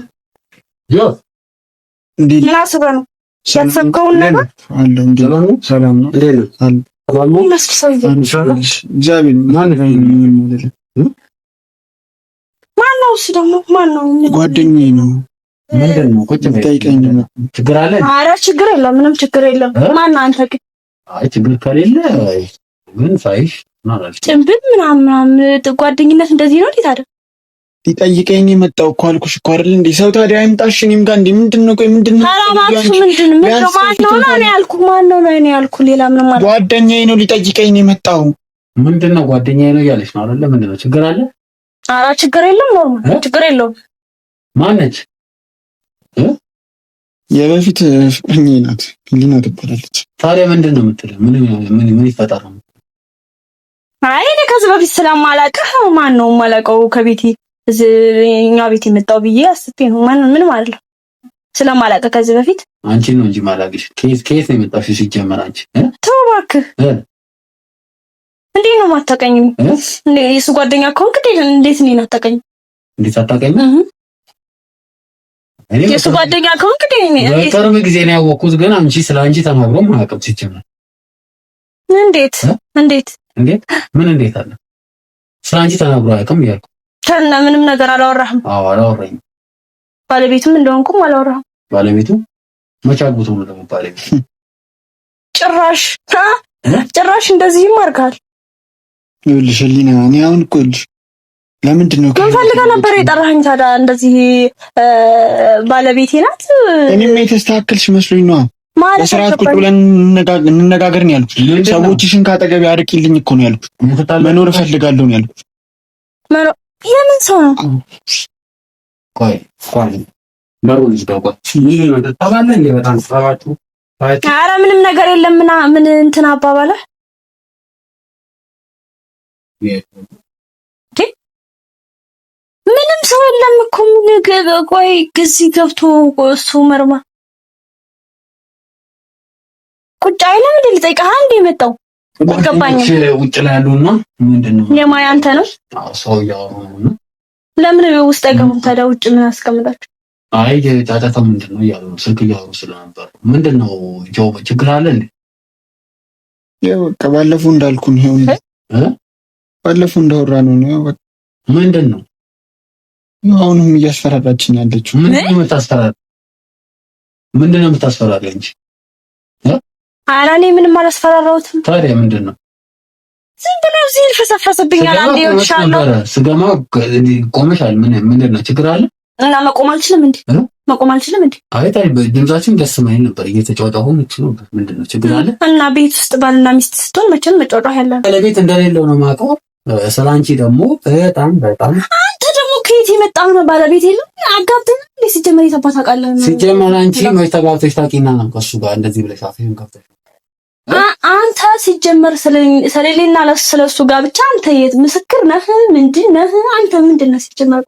ምን አስበህ ነው? ያሰብከውን ነገር አለው እንዴ? ሰላም ነው እንዴ? አለ ሰላም ነው እግዚአብሔር ማነው? እሱ ደግሞ ማነው? ጓደኛዬ ነው። ምንድን ነው? ቁጭ በይ። ችግር አለ? ኧረ ችግር የለም፣ ምንም ችግር የለም። ማነው አንተ ግን? አይ ችግር ከሌለ ምን ሳይሽ ጭንብል ምናምን ጓደኝነት እንደዚህ ነው እንዴ ታዲያ? ሊጠይቀኝ የመጣው እኮ አልኩሽ እኮ አይደል እንዴ? ሰው ታዲያ አይምጣሽ እኔም ጋር እንዴ? ምንድነው? ቆይ ምንድነው? ታላማችሁ ምንድነው? ማነው ነው እኔ ያልኩህ? ማነው ነው እኔ ያልኩህ? ሌላ ምንም ማለት ጓደኛዬ ነው ሊጠይቀኝ የመጣው። ምንድነው? ጓደኛዬ ነው እያለች ነው አይደል? ምንድነው? ችግር አለ? ኧረ ችግር የለም፣ ኖርማል ችግር የለውም። ማነች? የበፊት ፍቅረኛዬ ናት፣ ሊና ትባላለች። ታዲያ ምንድነው የምትለው? ምን ይፈጠር ነው? አይ እኔ ከዚህ በፊት ስለማላውቅህ ማን ነው የማላውቀው ከቤቴ እኛ ቤት የመጣው ብዬ አስቤ ነው። ምን ማለት ነው? ስለማላውቅህ ከዚህ በፊት አንቺን ነው እንጂ ማላውቅሽ። ከየት ነው የመጣሽው ሲጀመር? አንቺ ተው እባክህ። እንዴት ነው የማታውቀኝም? የእሱ ጓደኛ ከሆንክ እንዴት እኔን አታውቀኝም? እንዴት አታውቀኝም? የእሱ ጓደኛ ከሆንክ በቅርብ ጊዜ ነው ያወቅሁት፣ ግን አንቺ ስለ አንቺ ተናግሮም አያውቅም ሲጀመር። እንዴት ምን እንዴት አለ? ስለ አንቺ ተናግሮ አያውቅም እያልኩ ከእነ ምንም ነገር አላወራህም? አዎ አላወራኝም። ባለቤቱም እንደሆንኩም አላወራህም? ባለቤቱ መቼ አግብቶ ነው ደግሞ ባለቤቱ? ጭራሽ እንደዚህም አድርጋል። ይኸውልሽ ሊና፣ እኔ አሁን እኮ ይኸውልሽ ለምንድን ነው ምን ፈልገህ ነበር የጠራኸኝ ታዲያ? እንደዚህ ባለቤቴ ናት። እኔም የተስተካከልሽ መስሎኝ ነው። በስርዓት ቁጭ ብለን እንነጋገር ነው ያልኩት። ሰዎችሽን ካጠገቤ አርቂልኝ እኮ ነው ያልኩት። መኖር እፈልጋለሁ ነው ያልኩት። የምን ሰው ነው? ቆይ በሩልሽ ደውቆ ይሄ ነው ተባለ እንዴ? በጣም ተባባችሁ። ኧረ ምንም ነገር የለም። ምን እንትን አባባለ ምንም ሰው የለም እኮ ምን ቆይ ግዚ ገብቶ እሱ መርማ ቁጭ አይልም እንዴ? ልጠይቅህ እንዴ የመጣው አልገባኝም። ውጭ ላይ ያሉና ምንድነው የማያ አንተ ነው? አዎ ሰው ያወራው ነው። ለምን ውስጥ አይገቡም ታዲያ? ውጭ ምን አስቀምጣችሁ? አይ ጫጫታው ምንድነው እያሉ ስልክ እያወሩ ስለነበር ምንድነው ጆብ ችግር አለ እንዴ? ያው ባለፈው እንዳልኩን ይሄው ባለፈው እንዳወራ ነው ነው ምንድነው አሁንም እያስፈራራችኝ ያለችው? ምንድነው የምታስፈራራኝ እንጂ? ኧረ እኔ ምንም አላስፈራራሁትም። ታዲያ ምንድነው? ዝም ብለው እዚህ ይልፈሰፈስብኛል። አንዴ ይወሻለሁ ስገማ ቆመሻል። ምንድነው ችግር አለ? እና መቆም አልችልም እንዴ? አይ ታይ ድምጻችን ደስ ማይል ነበር እየተጫወታሁ ነው። ምንድነው ችግር አለ? እና ቤት ውስጥ ባልና ሚስት ስትሆን መቼም መጫወታው ያለ ለቤት እንደሌለው ነው የማውቀው። ስላንቺ ደግሞ በጣም አንተ ደግሞ ከየት የመጣው ነው? ባለቤት የለም አጋብተን ሲጀመር የታባት አውቃለሁ። ሲጀመር አንቺ መች ተጋብተሽ ታውቂና ነው ከእሱ ጋር እንደዚህ ብለሽ አፍሽን ከፍተሽ? አንተ ሲጀመር ስለሌና ስለሱ ጋር ብቻ አንተ የት ምስክር ነህ? ምንድን ነህ አንተ? ምንድን ነህ ሲጀመር?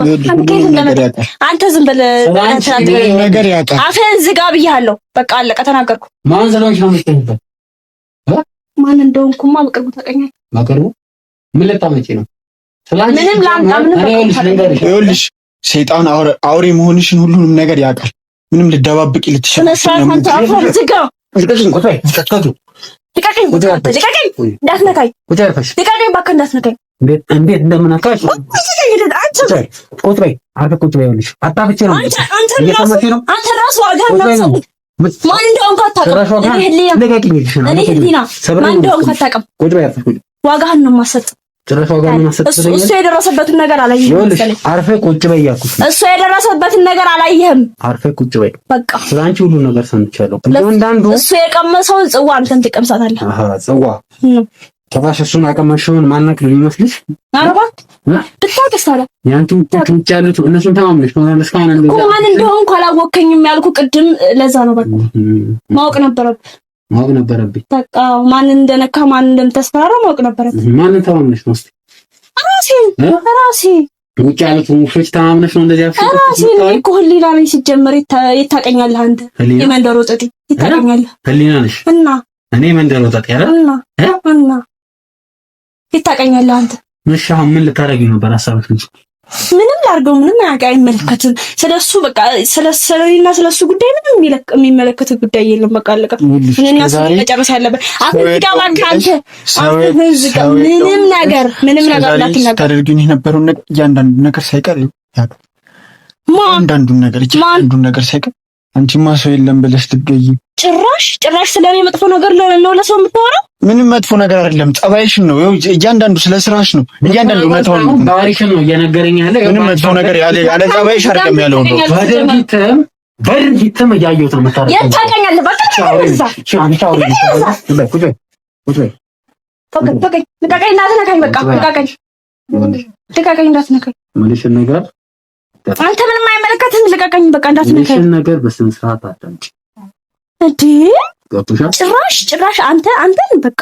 አንተ ዝም ብለህ ነገር ያውቃል። አፍህን ዝጋ ብያለሁ። በቃ አለቀ፣ ተናገርኩ። ማን ስለሆንሽ ነው የምትጠይቀው? ማን እንደሆንኩማ በቅርቡ ታውቀኛለህ። በቅርቡ ምን ልታመጪ ነው? ምንም ላምጣ ምንም። ይኸውልሽ ሰይጣን አውሬ መሆንሽን ሁሉንም ነገር ያውቃል። ምንም ልደባብቂ ልትሸሽ ነው። ዝጋ ልቀቀኝ! እንዳትነካኝ! ልቀቀኝ! እባክህ እንዳትነካኝ! እንዴት እንደምነካሽ ቁጭ በይ። ቁጭ በይ። ይኸውልሽ አጣፍቼ ነው። አንተ ራስህ ዋጋ ነው። ማን እንደሆንክ አታውቅም። እኔ ህሊና ማን እንደሆንክ አታውቅም። ዋጋህን ነው የማሰጥ። ጭራሽ ዋጋ ምን አሰጥተኝ? እሱ የደረሰበትን ነገር አላየህም። አርፈህ ቁጭ በይ ያልኩት። እሱ የደረሰበትን ነገር አላየህም። አርፈህ ቁጭ በይ። በቃ ስላንቺ ሁሉ ነገር ሰምቻለሁ። አንዳንዱ እሱ የቀመሰውን ጽዋ አንተም ትቀምሳታለህ። ጽዋ ጭራሽ እሱን አቀመሽውን ማናክ ነው የሚመስልሽ? አረባ ብታውቅስ ታዲያ ያንቺ ውጭ ያሉት እነሱን ተማምነሽ ነው ያለሽ። ካና እንደዛ ማን እንደሆንኩ አላወከኝም ያልኩህ ቅድም። ለዛ ነው በቃ ማወቅ ነበረብኝ። በቃ ማን እንደነካ ማን እንደምታስፈራራ ማወቅ ነበረብኝ። ማን ተማምነሽ ነው? እስቲ ራሴ ውጭ ያሉት ውሾች ተማምነሽ ነው እንደዚህ አፍሽ? ራሴ እኮ ህሊና ነኝ ሲጀመር። ይታቀኛለህ አንተ የመንደር ወጣት ይታቀኛለህ። ህሊና ነሽ እና እኔ መንደር ወጣት ያለ እና ይታቀኛለህ አንተ። እሺ አሁን ምን ልታረጊ ነበር ሐሳብሽ? ምንም ላድርገው ምንም አይመለከትም። ስለሱ በቃ ስለሰለና ስለሱ ጉዳይ ምንም የሚመለከት ጉዳይ የለም። በቃ አለቀ። እኔና እሱ መጨረስ ያለበት አፍሪካ ባንክ አንተ ምንም ነገር እንዳትናገር ታደርጊኝ የነበረው እያንዳንዱ ነገር ሳይቀር እያንዳንዱን ነገር ሳይቀር አንቺማ ሰው የለም ብለሽ ትገይ ጭራሽ ስለኔ መጥፎ ነገር ነው ለሰው የምታወራው። ምንም መጥፎ ነገር አይደለም፣ ጸባይሽን ነው። እያንዳንዱ ስለ ስራሽ ነው። እያንዳንዱ ነው ታሪክን ነው እየነገረኝ ያለ። ምንም መጥፎ ነገር ያለ ጸባይሽ አይደለም ያለው ነው። በድርጊትም እያየሁት ነው የምታረቀው። የታቀኛለህ በቃ ምንሽን ነገር አንተ ምንም አይመለከትህም። ልቀቀኝ በቃ እንዳትነካኝ። ምንሽን ነገር በስነ ስርዓት አዳምጪ እንዴ። ጭራሽ አንተን በቃ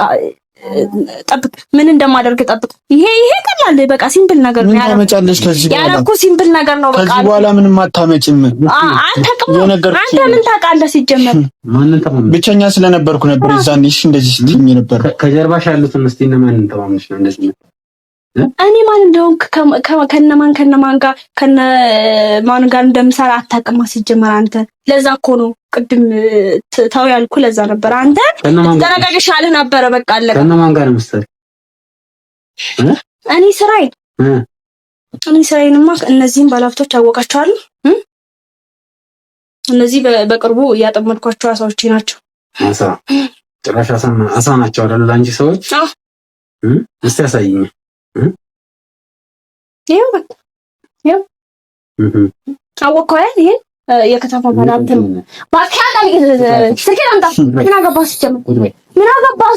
ጠብቅ፣ ምን እንደማደርግ ጠብቅ። ይሄ ቀላል በቃ ሲምፕል ነገር ነው ያደረኩት። ሲምፕል ነገር ነው በቃ። ከዚህ በኋላ ምንም አታመጭም። አንተ ምን ታውቃለህ? ሲጀመር ብቸኛ ስለነበርኩ ነበር እዛኔ እንደዚህ ስትይኝ ነበር። ከጀርባሽ ያሉትን እስቲ እነማንን ተማምነሽ ነው እንደዚህ? እኔ ማን እንደሆንክ ከነማን ጋር እንደምሰራ አታውቅም ሲጀመር አንተ። ለዛ እኮ ነው ቅድም ተው ያልኩ ለዛ ነበር። አንተ ተረጋግሻለህ ነበር በቃ አለቀ። ከነማን ጋር ነው የምትሰሪው? እኔ ስራዬንማ እነዚህን ባለሀብቶች አወቃቸዋለሁ። እነዚህ በቅርቡ እያጠመድኳቸው አሳዎቼ ናቸው። ጭራሽ አሳ ናቸው አይደል አንቺ ሰዎች? እስቲ ያሳይኝ። ይሄው አወቀው ይሄ የከተማ ባለሀብት ነው። ባካዳል ስልኬን አምጣ። ምን አገባህ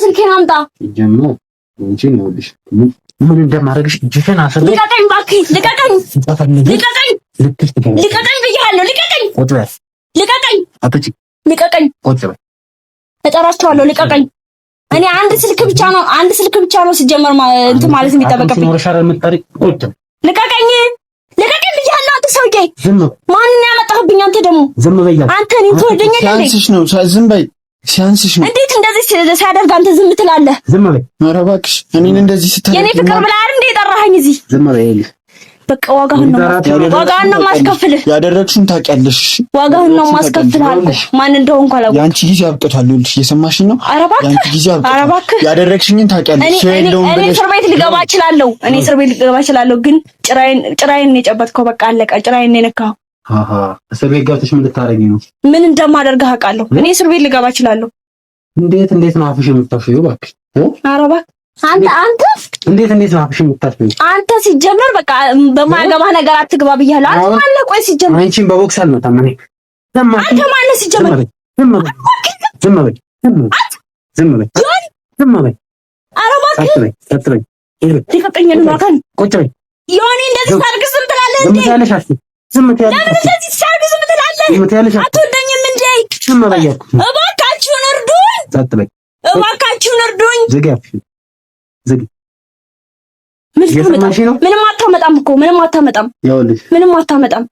ስልኬን አምጣ። ጀመር እንጂ ነው ልሽ ምን እንደማደርግሽ እጅሽን አሰለ። ልቀቀኝ እባክህ ልቀቀኝ ብያለሁ። ልቀቀኝ እጠራቸዋለሁ። ልቀቀኝ። እኔ አንድ ስልክ ብቻ ነው ሲጀመር እንትን ማለት የሚጠበቅብኝ። ልቀቀኝ ብያለሁ። አንተ ሰውዬ ማንን ያመጣህብኝ? አንተ ደግሞ አንተ እኔን ትወደኛለህ? ሲያንስሽ ነው። እንዴት እንደዚህ ሲያደርግ አንተ ዝም ትላለህ? ኧረ እባክሽ እኔን እንደዚህ ስታደርግ የኔ ፍቅር ብለህ አይደል እንደ የጠራኸኝ እዚህ? በቃ ዋጋህን ነው ማስከፍልህ። ያደረግሽውን ታውቂያለሽ። ዋጋህን ነው ማስከፍልህ አልኩህ። ማን እንደሆንኩ አላውቅም። ያንቺ ጊዜ አብቅቷል። ይኸውልሽ እየሰማሽኝ ነው? ያንቺ ጊዜ አብቅቷል። ያደረግሽኝን ታውቂያለሽ። እኔ እስር ቤት ልገባ እችላለሁ። ግን ጭራዬን የጨበጥከው በቃ አለቀ። ጭራዬን ነው የነካኸው። እስር ቤት ገብተሽ ምን ልታረጊ ነው? ምን እንደማደርግህ አውቃለሁ። እኔ እስር ቤት ልገባ እችላለሁ። እንዴት ነው አፍሽ የምታፍሺው? እባክሽ ኧረ እባክህ አንተ እንዴት ነው አፍሽ የምታፍሺው? አንተ ሲጀመር በቃ በማያገባህ ነገር አትግባ ብያለሁ። አንተ ማለት ቆይ ሲጀመር አንቺን በቦክስ አልመታም እኔ። አንተ ማለት ሲጀመር ዝም በይ። ኧረ እባክህ ልቀቀኝ። እባክህ ቁጭ በይ። ዮኒ እንደዚህ ሳርግ ዝም ትላለህ እንዴ? ዝም ትያለሽ? አትወደኝም እንዴ? እባካችሁን እርዱኝ። ዝግ። ምንም አታመጣም እኮ ምንም አታመጣም።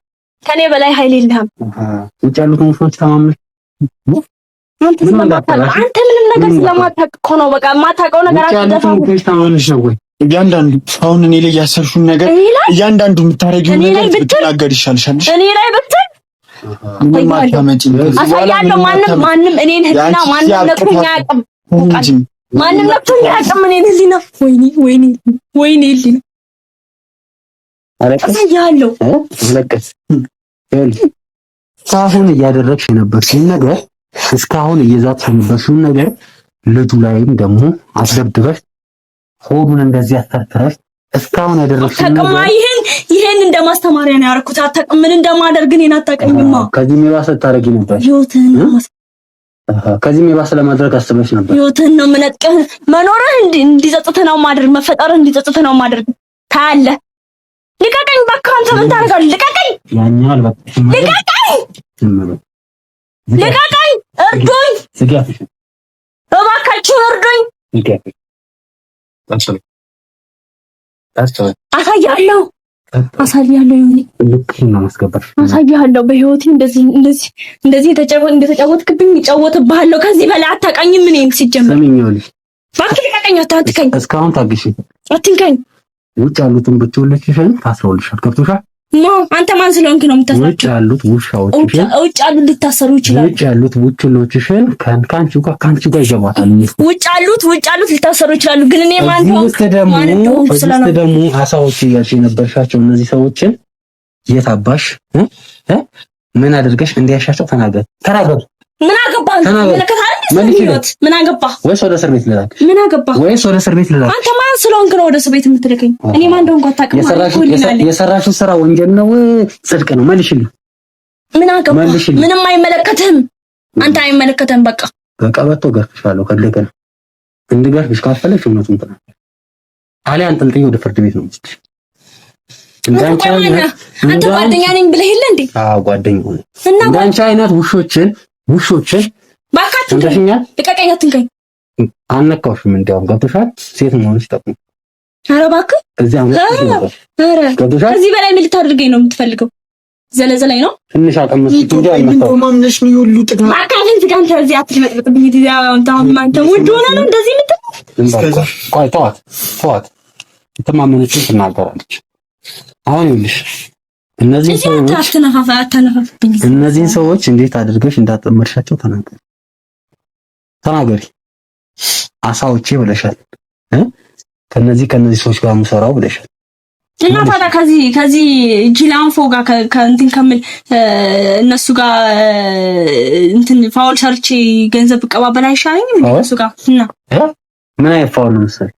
ከኔ በላይ ኃይል የለህም። ውጭ ያሉት ሙሾች ተማምነሽ አንተ ምንም ነገር ስለማታውቅ እኮ ነው። በቃ የማታውቀው ነገር አትደፋም። ተማምነሽ ነው ወይ? እያንዳንዱ አሁን እኔ ላይ ያሰርሽውን ነገር እያንዳንዱ የምታረጊው ነገር ብትናገር ይሻልሻል። እኔ ላይ ብትል ምንም አታመጪም። አሳያለሁ። ማንም እኔን ህሊና ማንም ነክቶኝ አያውቅም። ማንም ነክቶኝ አያውቅም። እኔን ህሊና ወይኔ ህሊና አሳያለሁ። እስካሁን እያደረግሽ የነበርሽውን ነገር እስካሁን እየዛትሽ የነበርሽውን ነገር ልጁ ላይም ደግሞ አስደብድበሽ ሆዱን እንደዚህ አስተርትረሽ እስካሁን ያደረግሽውን ነገር ይሄን እንደማስተማሪያ ነው ያደረኩት። አታውቅም ምን እንደማደርግ እኔን አታውቅኝማ። ከዚህ የባሰ ታረጊ ነበር። ከዚህ የባሰ ለማድረግ አስበሽ ነበር። ህይወትህን ነው የምነጥቀህ። መኖርህ እንዲጸጽትህ ነው ማድረግ፣ መፈጠርህ እንዲጸጽትህ ነው ማድረግ። ታያለህ። ልቀቀኝ እባክህ። አንተ ምን ታደርጋለህ? ልቀቀኝ። ያኛው አልበቃሽም። ልቀቀኝ። እርዱኝ። እባካችሁን እርዱኝ። አሳያለሁ። አሳያለሁ። በህይወቴ እንደዚህ እንደተጫወትክብኝ እጫወትብሃለሁ። ከዚህ በላይ አታውቃኝም። እኔን ሲጀመር እባክህ ልቀቀኝ። አትንካኝ። እስካሁን ታግሽ። አትንካኝ። ውጭ ያሉትን ብትወልድሽን ታስረውልሻል። ገብቶሻል? አንተ ማን ስለሆንክ ነው የምታስረው? ውጭ ያሉት ውሻዎችሽን ውጭ ያሉት ሊታሰሩ ይችላሉ። ውጭ ያሉት ውጭሎችሽን ካንቺ ጋር ይገባታል። ውጭ ያሉት ሊታሰሩ ይችላሉ። ግን እኔ ማን ነው? ደግሞ አሳዎች እያልሽ የነበርሻቸው እነዚህ ሰዎችን የት አባሽ ምን አድርገሽ እንዲያሻቸው ተናገር። ምን አገባህ? ምን አገባህ? ወይስ ወደ እስር ቤት ልላክ? ምን አገባህ? ወይስ ወደ እስር ቤት ልላክ? አንተ ማን ስለሆንክ ነው ወደ እስር ቤት የምትልከኝ? እኔ ማን እንደሆንኩ አታውቅም። የሰራሽው ስራ ወንጀል ነው ጽድቅ ነው? መልሽልኝ። ምን አገባህ? ምንም አይመለከትህም። አንተ አይመለከትህም። በቃ በቀበቶ ገርፍሻለሁ። ከለከለ እንድገርፍሽ ካፈለሽ እውነቱን ተናገር። አሊያ አንጠልጥዬ ወደ ፍርድ ቤት ነው የምትልሽ። አንተ ጓደኛ ነኝ ብለህ የለ እንዴ? አዎ ጓደኛ ሆነ። እንዳንቺ አይነት ውሾችን ባካችሁ ልቀቀኝ፣ አትንካኝ። አልነካሁሽም። እንዲያውም ገብቶሻል። ሴት መሆንሽ ጠቅሞ። ኧረ እባክህ ከዚህ በላይ ምን ልታደርገኝ ነው የምትፈልገው? ዘለዘላይ ነው ትንሽ አቀመጥኩ እንጂ አልመጣሁም። ማምነሽ ነው ሁሉ ጥቅም አካልን ዝጋን። ከዚህ አትመጥጥብኝ። አንተ ወንድ ሆነ ነው እንደዚህ የምትል? ቆይ ተዋት። የተማመነችውን ትናገራለች። አሁን ይኸውልሽ እነዚህን ሰዎች እንዴት አድርገሽ እንዳጠመድሻቸው ተናገሪ። አሳዎቼ ብለሻል። ከነዚህ ሰዎች ጋር ሙሰራው ብለሻል። እና ታዲያ ከዚህ ጂላንፎ ጋር ከእንትን ከምል እነሱ ጋር እንትን ፋውል ሰርቼ ገንዘብ እቀባበል አይሻለኝም? እነሱ ጋር እና ምን አይነት ፋውል ነው መሰለኝ?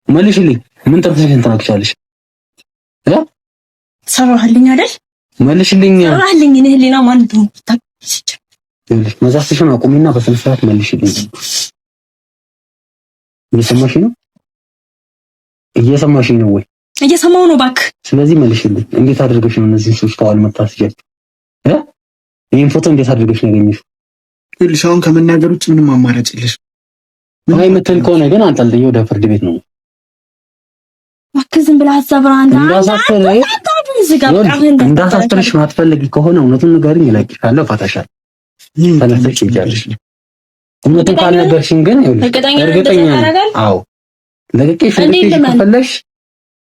መልሽልኝ። ምን ጠጥተሽን ትናክቻለሽ? ሰራህልኝ አይደል? መልሽልኝ። ሰራህልኝ። እኔ ህሊና ማን ነው? ይኸውልሽ መዛስትሽን አቁሚና በስነ ስርዓት መልሽልኝ። እየሰማሽኝ ነው ወይ? እየሰማሁ ነው እባክህ። ስለዚህ መልሽልኝ። እንዴት አድርገሽ ነው እነዚህ ሰዎች ተዋል መታስጃቸው? ይሄን ፎቶ እንዴት አድርገሽ ነው ያገኘሽው? ይኸውልሽ አሁን ከመናገር ውጭ ምንም አማራጭ የለሽ። ምን አይመተል ከሆነ ግን አንጠልጥዬ ወደ ፍርድ ቤት ነው። እባክህ ዝም ብለህ አዛብራንዳ እንዳሳስርሽ ማትፈልጊ ከሆነ እውነቱን ንገሪኝ። እለቅሻለሁ፣ እፋታሻለሁ። ተነስተሽ ትሄጃለሽ። እውነቱን ካልነገርሽኝ ግን እርግጠኛ ነኝ። አዎ ለቅቄሽ እንድትሄጂ ከፈለግሽ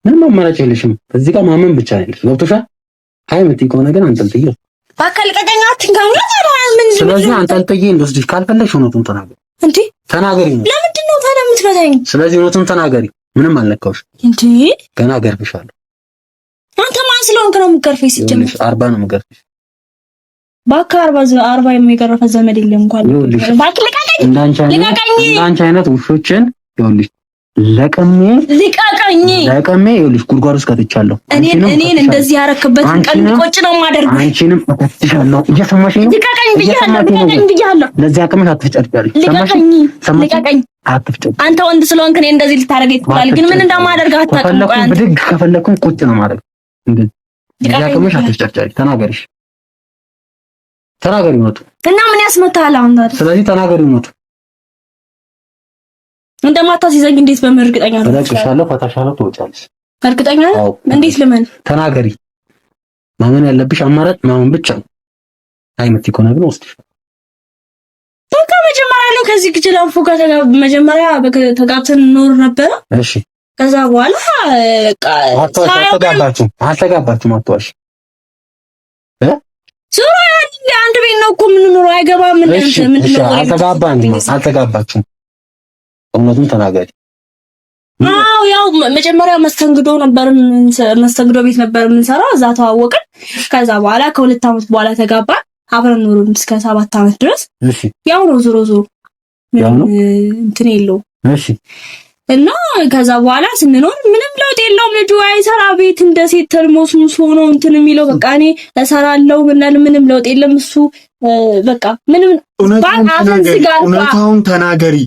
ምንም አማራጭ የለሽም። እዚህ ጋር ማመን ብቻ ነው ያለሽ። ገብቶሻል? አይ የምትይ ከሆነ ግን አንጠልጥዬ እባክህ ልቀቀኝ። አትንካኝ። ስለዚህ አንጠልጥዬ እንደወስድሽ ካልፈለግሽ እውነቱን ተናገሪ። እንዴ ተናገሪ። ለምንድን ነው ታዲያ የምትፈታኝ? ስለዚህ እውነቱን ተናገሪ። ምንም አልነካውሽ። እንዴ ገና ገርፍሻለሁ። አንተ ማን ስለሆንክ ነው የምትገርፈኝ? ሲጀምር 40 ነው የምገርፍሽ። እባክህ 40 የሚገረፈ ዘመድ የለም እንኳን። እባክህ ልቀቀኝ። እንዳንቺ አይነት ውሾችን ይኸውልሽ ለቀሜ ይኸውልሽ ጉድጓድ ውስጥ ከትቻለሁ። እኔን እንደዚህ ያረክበት ቀን ቆጭ ነው የማደርገው። አንቺንም እከትሻለሁ። እየሰማሽኝ ነው? ልቀቀኝ ብያለሁ። ለዚህ አቅምሽ አትፍጨርጨሪ። ልቀቀኝ። አንተ ወንድ ስለሆንክ እኔ እንደዚህ ልታደርገኝ ትችላለህ፣ ግን ምን እንደማደርግ አታውቅም። ቆይ አንተ ብድግ ከፈለኩም ቁጭ ነው ማለት እንደዚህ። ለዚህ አቅምሽ አትፍጨርጨሪ። ተናገሪ እውነቱ። እና ምን ያስመታሃል አሁን ታዲያ? ስለዚህ ተናገሪ እውነቱ። እንደማታስይዘኝ እንዴት በምን እርግጠኛ ነህ? እለቅሻለሁ፣ ፈታሻለሁ፣ ትወጫለሽ። እርግጠኛ ነህ? እንዴት ልመን? ተናገሪ። ማመን ያለብሽ አማራጭ ማመን ብቻ ነው። አይመት ይኮና ግን ወስድሽ በቃ መጀመሪያ ነው ከዚህ ግጅል አንፎ ጋር መጀመሪያ ተጋብተን ኖር ነበር። እሺ ከዛ በኋላ አልተጋባችሁም። አትዋሽ። ሱራ አንድ ቤት ነው እኮ የምንኖረው። አይገባም። አልተጋባችሁም። እውነቱን ተናገሪ። አዎ ያው መጀመሪያ መስተንግዶ ቤት ነበር የምንሰራው። እዛ ተዋወቅን። ከዛ በኋላ ከ2 ዓመት በኋላ ተጋባን። አብረን ኖርን እስከ 7 ዓመት ድረስ። እሺ ያው ነው ዞሮ እንትን የለውም። እሺ እና ከዛ በኋላ ስንኖር ምንም ለውጥ የለውም። ልጁ አይሰራ ቤት እንደ ሴት ተልሞስሙስ ሆኖ እንትን የሚለው በቃ እኔ እሰራለሁ ምንም ለውጥ የለም። እሱ በቃ ምንም እውነታውን ተናገሪ።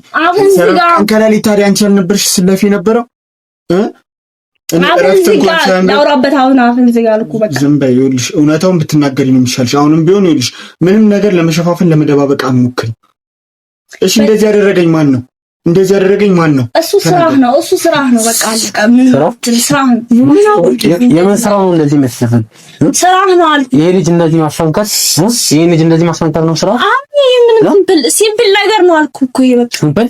ከሌሊት ታዲያ አንቺ ያልነበርሽ ስለፊ ነበረው ላውራበት። አሁን አፍን ዝጋ አልኩ። በቃ ዝም በይ። ይኸውልሽ እውነታውን ብትናገሪ ነው የሚሻልሽ። አሁንም ቢሆን ይኸውልሽ ምንም ነገር ለመሸፋፈን ለመደባበቅ አትሞክሪ። እሺ እንደዚህ ያደረገኝ ማን ነው? እንደዚህ ያደረገኝ ማን ነው? እሱ ስራህ ነው። በቃ አለቀ። ምን ስራህ ነው? የምን ስራው ነው እንደዚህ መስለፈን? ስራህ ነው አልኩ። ይሄ ልጅ እንደዚህ ማስፈንከት ነው ስራው? አይ ምን ሲምፕል ነገር ነው አልኩ እኮ። ይበቃ ሲምፕል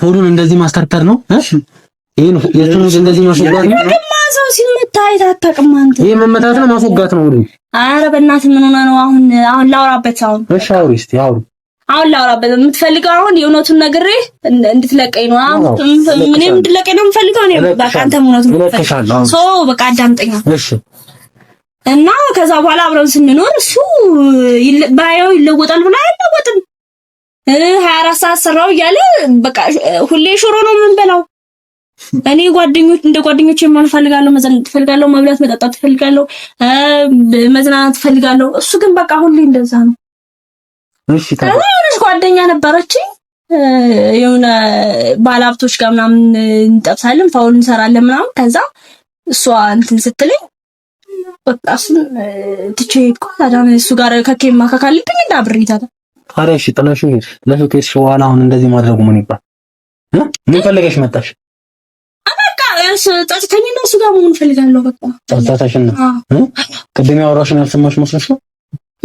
ሆዱን እንደዚህ ማስተርተር ነው። ይሄን የቱን እንደዚህ ማስወጋት ነው? ማዘው ሲመታ አይታጣቅም አንተ። ይሄ መመታት ነው ማስወጋት ነው ሆዱን? ኧረ በእናትህ ምን ሆነ ነው አሁን ላውራበት። እሺ አውሪ እስቲ አውሪ። አሁን ላውራበት የምትፈልገው አሁን የእውነቱን ነግሬ እንድትለቀኝ ነው። ምንም እንድትለቀኝ ነው የምፈልገው እኔ። በቃ አንተም እውነቱን በቃ አዳምጠኛ። እሺ እና ከዛ በኋላ አብረን ስንኖር እሱ ባየው ይለወጣል ብሎ አይለወጥም። 24 ሰዓት ሰራው እያለ በቃ ሁሌ ሽሮ ነው የምንበላው። እኔ እንደ ጓደኞቼ ማን ፈልጋለሁ፣ መዝናናት ፈልጋለሁ፣ መብላት መጠጣት ፈልጋለሁ፣ መዝናናት ፈልጋለሁ። እሱ ግን በቃ ሁሌ እንደዛ ነው። እሺ ታዲያ ጓደኛ ነበረች የሆነ ባለሀብቶች ጋር ምናምን እንጠብሳለን፣ ፋውል እንሰራለን ምናምን። ከዛ እሷ እንትን ስትለኝ በቃ እሱን ትቼ ሄድኩ። ታዲያ እሱ ጋር ከኬማ ከካልልኝ እንዳብሪታ ታዲያ እሺ ጥለሽ ሄድሽ። ለሱቄሽ በኋላ አሁን እንደዚህ ማድረጉ ምን ይባል? ምን ፈልገሽ መጣሽ? ጸጥተኛ ነው እሱ ጋር መሆን ፈልጋለሁ። በቃ ጸጥተሽን ነው ቅድም ያወራሽን ያልሰማሽ መስሎሽ ነው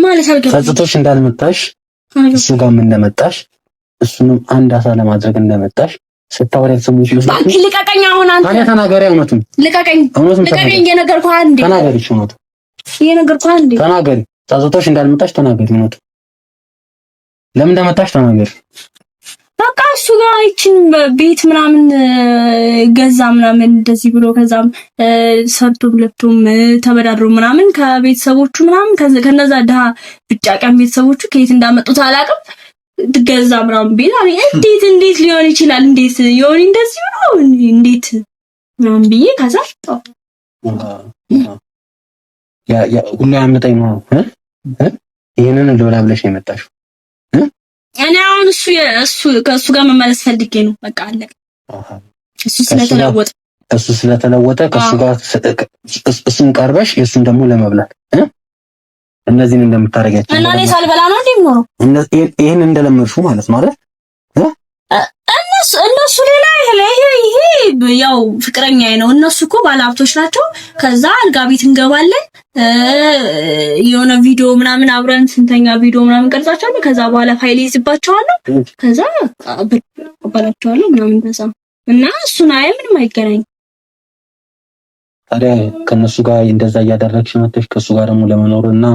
ማለት አልገባም። ጸጥቶሽ እንዳልመጣሽ እሱ ጋርም እንደመጣሽ እሱንም አንድ አሳ ለማድረግ እንደመጣሽ ስታወሪ ያልሰሙሽ መስሎሽ ነው። ልቀቀኝ አሁን አንተ ታዲያ ተናገሪ። እውነቱን ልቀቀኝ እየነገርኩህ አንዴ ተናገሪ። እውነቱን እየነገርኩህ አንዴ ተናገሪ። ጸጥቶሽ እንዳልመጣሽ ተናገሪ። እውነቱን ለምን እንደመጣሽ ተናገሪ። በቃ እሱ ጋር ይችን ቤት ምናምን ገዛ ምናምን እንደዚህ ብሎ ከዛም ሰርቶም ለብቶም ተበዳድሮ ምናምን ከቤተሰቦቹ ምናምን ከነዛ ድሃ ብጫቃም ቤተሰቦቹ ከየት እንዳመጡት አላውቅም። ገዛ ምናምን ቤት አለ። እንዴት ሊሆን ይችላል? እንዴት ይሆን እንደዚህ ነው? እንዴት ምናምን ብዬ ከዛ ያ ሁሉ ያመጣኝ ነው። ይሄንን ልብላ ብለሽ ነው የመጣሽው? እኔ አሁን ከእሱ ጋር መመለስ ፈልጌ ነው። በቃ አለቀ። እሱ ስለተለወጠ ከእሱ ጋር እሱን ቀርበሽ የእሱን ደግሞ ለመብላት እነዚህን እንደምታረጋቸው እና እኔ ሳልበላ ነው እንደምኖረው ይሄን እንደለመድሹ ማለት ማለት እነሱ ሌላ ይሄ ያው ፍቅረኛዬ ነው። እነሱ እኮ ባለሀብቶች ናቸው። ከዛ አልጋ ቤት እንገባለን። የሆነ ቪዲዮ ምናምን አብረን ስንተኛ ቪዲዮ ምናምን ቀርጻቸዋለሁ። ከዛ በኋላ ፋይል ይዝባቸዋለሁ። ከዛ አባላቸዋለሁ ምናምን በዛ እና እሱን ምንም አይገናኝም። ታዲያ ከነሱ ጋር እንደዛ እያደረግሽ መጥተሽ ከሱ ጋር ደግሞ ለመኖር እና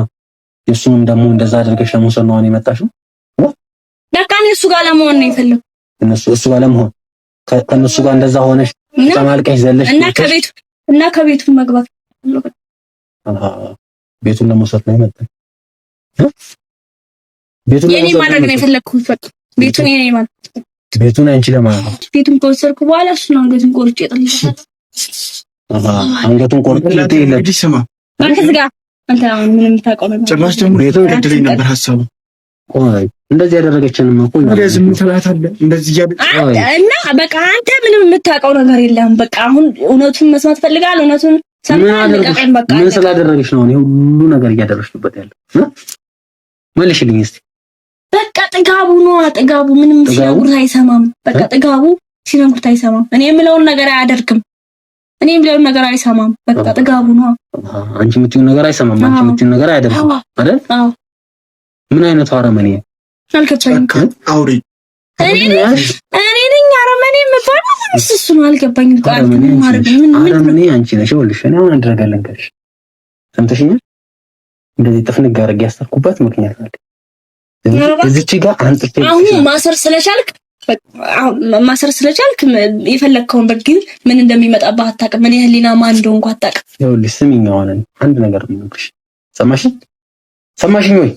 የሱንም ደግሞ እንደዛ አድርገሽ ለመውሰድ ነው የመጣሽው? በቃ እኔ እሱ ጋር ለመሆን ነው የፈለኩት። እሱ ጋር ለመሆን ከነሱ ጋር እንደዛ ሆነሽ ተማልቀሽ ዘለሽ እና ከቤቱ መግባት ቤቱን ለመውሰድ ነው የመጣሽ? የኔ ማድረግ ነው የፈለኩት። በቃ ቤቱን የኔ ማለት ቤቱን አንቺ ለማለት ቤቱን ከወሰድኩ በኋላ እሱን አንገቱን ቆርጬ እጥልሻለሁ። አንገቱን ቆርጬ ለዚህ ስማ አንተ ዝጋ። አንተ አሁን ምንም ታውቀው ነገር ጭራሽ ደግሞ ቤቱን ገድለኝ ነበር ሐሳቡ። እንደዚህ ያደረገችንም እኮ ዝም ትላታለህ። እንደዚህ እና በቃ አንተ ምንም የምታውቀው ነገር የለም። በቃ አሁን እውነቱን መስማት ፈልጋለሁ። እውነቱን ሰምተህ በቃ ምን ስላደረገች ነው ሁሉ ነገር እያደረግሽበት ያለው? መልሽልኝ እስቲ። በቃ ጥጋቡ ነው ጥጋቡ። ምንም ሲነግሩት አይሰማም። በቃ ጥጋቡ ሲነግሩት አይሰማም። እኔ የምለውን ነገር አያደርግም። እኔ የምለውን ነገር አይሰማም። በቃ ጥጋቡ ነው። አንቺ የምትይውን ነገር አይሰማም። አንቺ የምትይውን ነገር አያደርግም አይደል? አዎ። ምን አይነት አረመኔ አልገባኝም። አውሪ እኔ ነኝ አረመኔ የምባለው? እሱ ነው አልገባኝም። አረመኔ አንቺ ነሽ። ይኸውልሽ እኔ አሁን አንድ ነገር ልንገርሽ። ሰምተሽኛል? እንደዚህ ጥፍንግ አድርጌ ያስተኩባት ምክንያት አለ። እዚች ጋር አንጥቼ አሁን ማሰር ስለቻልክ የፈለግከውን በግል ምን እንደሚመጣብህ አታውቅም። ምን ህሊና ማን እንደሆንኩ አታውቅም። ይኸውልሽ ስሚኝ፣ አሁን አንድ ነገር ልንገርሽ። ሰማሽኝ ወይ?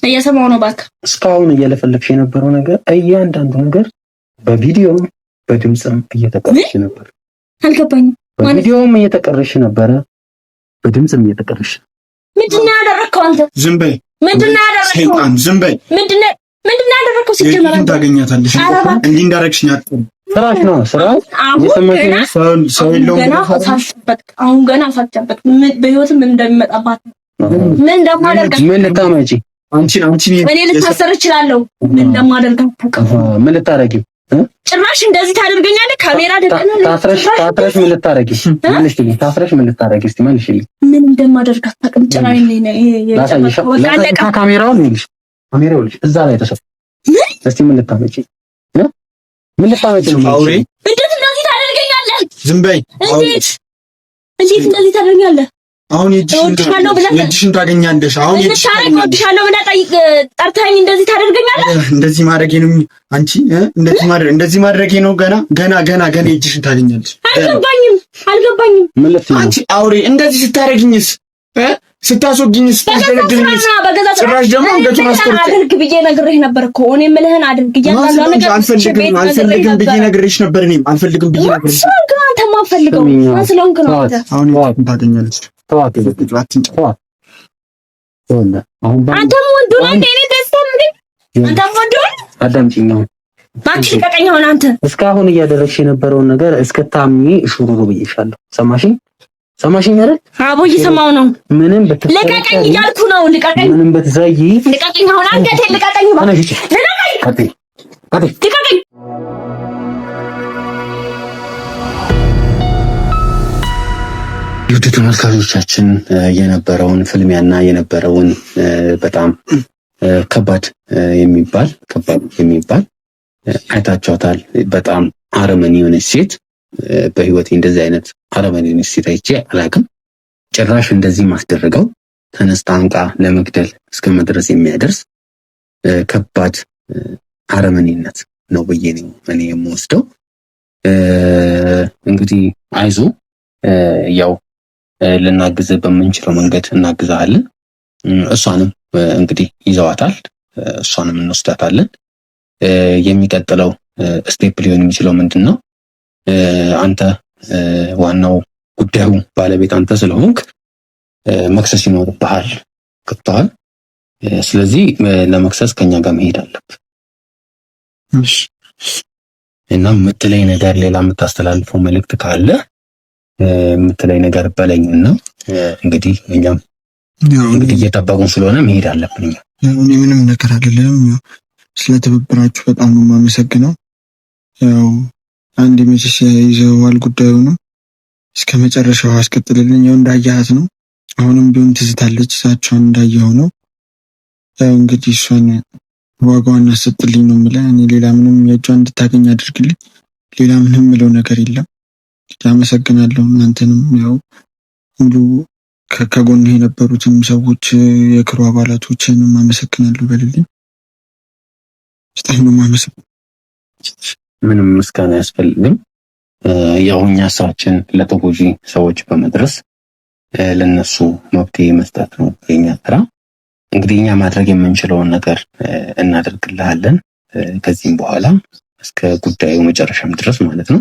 እየሰማሁ ነው። እባክህ እስካሁን እየለፈለፍሽ የነበረው ነገር እያንዳንዱ ነገር በቪዲዮም በድምጽም እየተቀረሽ ነበር። አልገባኝም። በቪዲዮም እየተቀረሽ ነበረ፣ በድምጽም እየተቀረሽ። ምንድነው ያደረከው አንተ? ዝም በይ። ምንድነው ያደረከው? ሰይጣን ዝም በይ። ምንድነው ያደረከው? ሲጀመር አንተ ታገኛታለሽ። እንዲህ እንዳረግሽኝ አትቆም። ስራሽ ነው ስራሽ። የሰማሽኝ ሰው የለውም። አሁን ገና አሳቻበት በህይወትም እንደሚመጣባት ምን እንደማደርጋት ምን ልታመጪ አንቺ እኔ ልታሰር እችላለሁ። ምን እንደማደርጋት ምን ልታረጊ ጭራሽ እንደዚህ ታደርገኛለህ? ካሜራ ደቀናል። ታፍረሽ ምን ልታረጊ? ታፍረሽ ምን ልታረጊ? እስቲ መልሽልኝ። ምን እንደማደርግ አታውቅም። ጭራሽ ካሜራውን ይልሽ እዛ ላይ ተሰፍ። እስቲ ምን ልታመጪ? ምን ልታመጪ ነው? አውሬ እንዴት እንደዚህ ታደርገኛለህ? ዝም በይ። እንዴት እንደዚህ ታደርገኛለህ? አሁን የእጅሽን ታገኛለሽ። አሁን እወድሻለሁ ብለህ ጠርተኸኝ እንደዚህ ታደርገኛለህ? እንደዚህ ማድረጌ ነው አንቺ? እንደዚህ ማድረጌ ነው? ገና የእጅሽን ታገኛለሽ። አልገባኝም። አንቺ አውሬ እንደዚህ ስታደርጊኝስ፣ ስታስወጊኝስ፣ ስታስደነግኝስ፣ ጭራሽ ደግሞ እንደቱን አስቆርጥ አድርግ ብዬ ነግሬሽ ነበር እኮ። እኔ የምልህን አድርግ እያንዳንዱ ነገር አልፈልግም ብዬ ነግሬሽ ነበር። እኔም አልፈልግም ብዬ ነግሬሽ ነበር። አንተ ማፈልገው ማን ስለሆንክ ነው? አሁን የእጅሽን ታገኛለሽ። አንተም ወንድ ነህ እንዴ? እኔ ደስታም እንዴ? አንተም ወንድ ነህ? አዳምጪኝ ነው እባክሽ ልቀቀኝ። አሁን አንተ እስካሁን እያደረግሽ የነበረውን ነገር እስከታምኚ ሹሩሩ ብዬሻለሁ። ሰማሽኝ አይደል? አቦ እየሰማሁ ነው። ምንም ልቀቀኝ እያልኩ ነው። ልቀቀኝ። ምንም በትዛይ ልቀቀኝ። አሁን አንገቴን ልቀቀኝ። ልቀቀኝ። ውድ ተመልካቾቻችን የነበረውን ፍልሚያና የነበረውን በጣም ከባድ የሚባል አይታችኋታል። በጣም አረመኔ የሆነች ሴት በህይወቴ እንደዚህ አይነት አረመኔ የሆነች ሴት አይቼ አላውቅም። ጭራሽ እንደዚህ ማስደረገው ተነስታ አንቃ ለመግደል እስከ መድረስ የሚያደርስ ከባድ አረመኔነት ነው ብዬ ነው እኔ የምወስደው። እንግዲህ አይዞ ያው ልናግዝ በምንችለው መንገድ እናግዛለን። እሷንም እንግዲህ ይዘዋታል፣ እሷንም እንወስዳታለን። የሚቀጥለው ስቴፕ ሊሆን የሚችለው ምንድነው? አንተ ዋናው ጉዳዩ ባለቤት አንተ ስለሆንክ መክሰስ ይኖርብሃል። ገብቶሃል? ስለዚህ ለመክሰስ ከኛ ጋር መሄድ አለብህ። እና የምትለኝ ነገር ሌላ የምታስተላልፈው መልእክት ካለ የምትለኝ ነገር በለኝና እንግዲህ እኛም እንግዲህ እየጠበቁን ስለሆነ መሄድ አለብን። እኔ ምንም ነገር አይደለም። ስለተባበራችሁ በጣም ነው የማመሰግነው። ያው አንድ መቼስ ይዘዋል ጉዳዩንም እስከ መጨረሻው አስቀጥልልኝ። ያው እንዳያት ነው። አሁንም ቢሆን ትዝታለች። እሳቸውን እንዳየው ነው። ያው እንግዲህ እሷን ዋጋዋን አሰጥልኝ ነው የምልህ። እኔ ሌላ ምንም የእጇን እንድታገኝ አድርግልኝ። ሌላ ምንም ምለው ነገር የለም። አመሰግናለሁ። እናንተንም ያው ሁሉ ከጎን የነበሩትን ሰዎች የክሩ አባላቶችንም አመሰግናለሁ በልልኝ። በጣም ነው የማመሰግነው። ምንም ምስጋና ያስፈልግም። ያው እኛ ስራችን ለተጎጂ ሰዎች በመድረስ ለነሱ መብት መስጠት ነው የኛ ስራ። እንግዲህ እኛ ማድረግ የምንችለውን ነገር እናደርግልሃለን ከዚህም በኋላ እስከ ጉዳዩ መጨረሻም ድረስ ማለት ነው።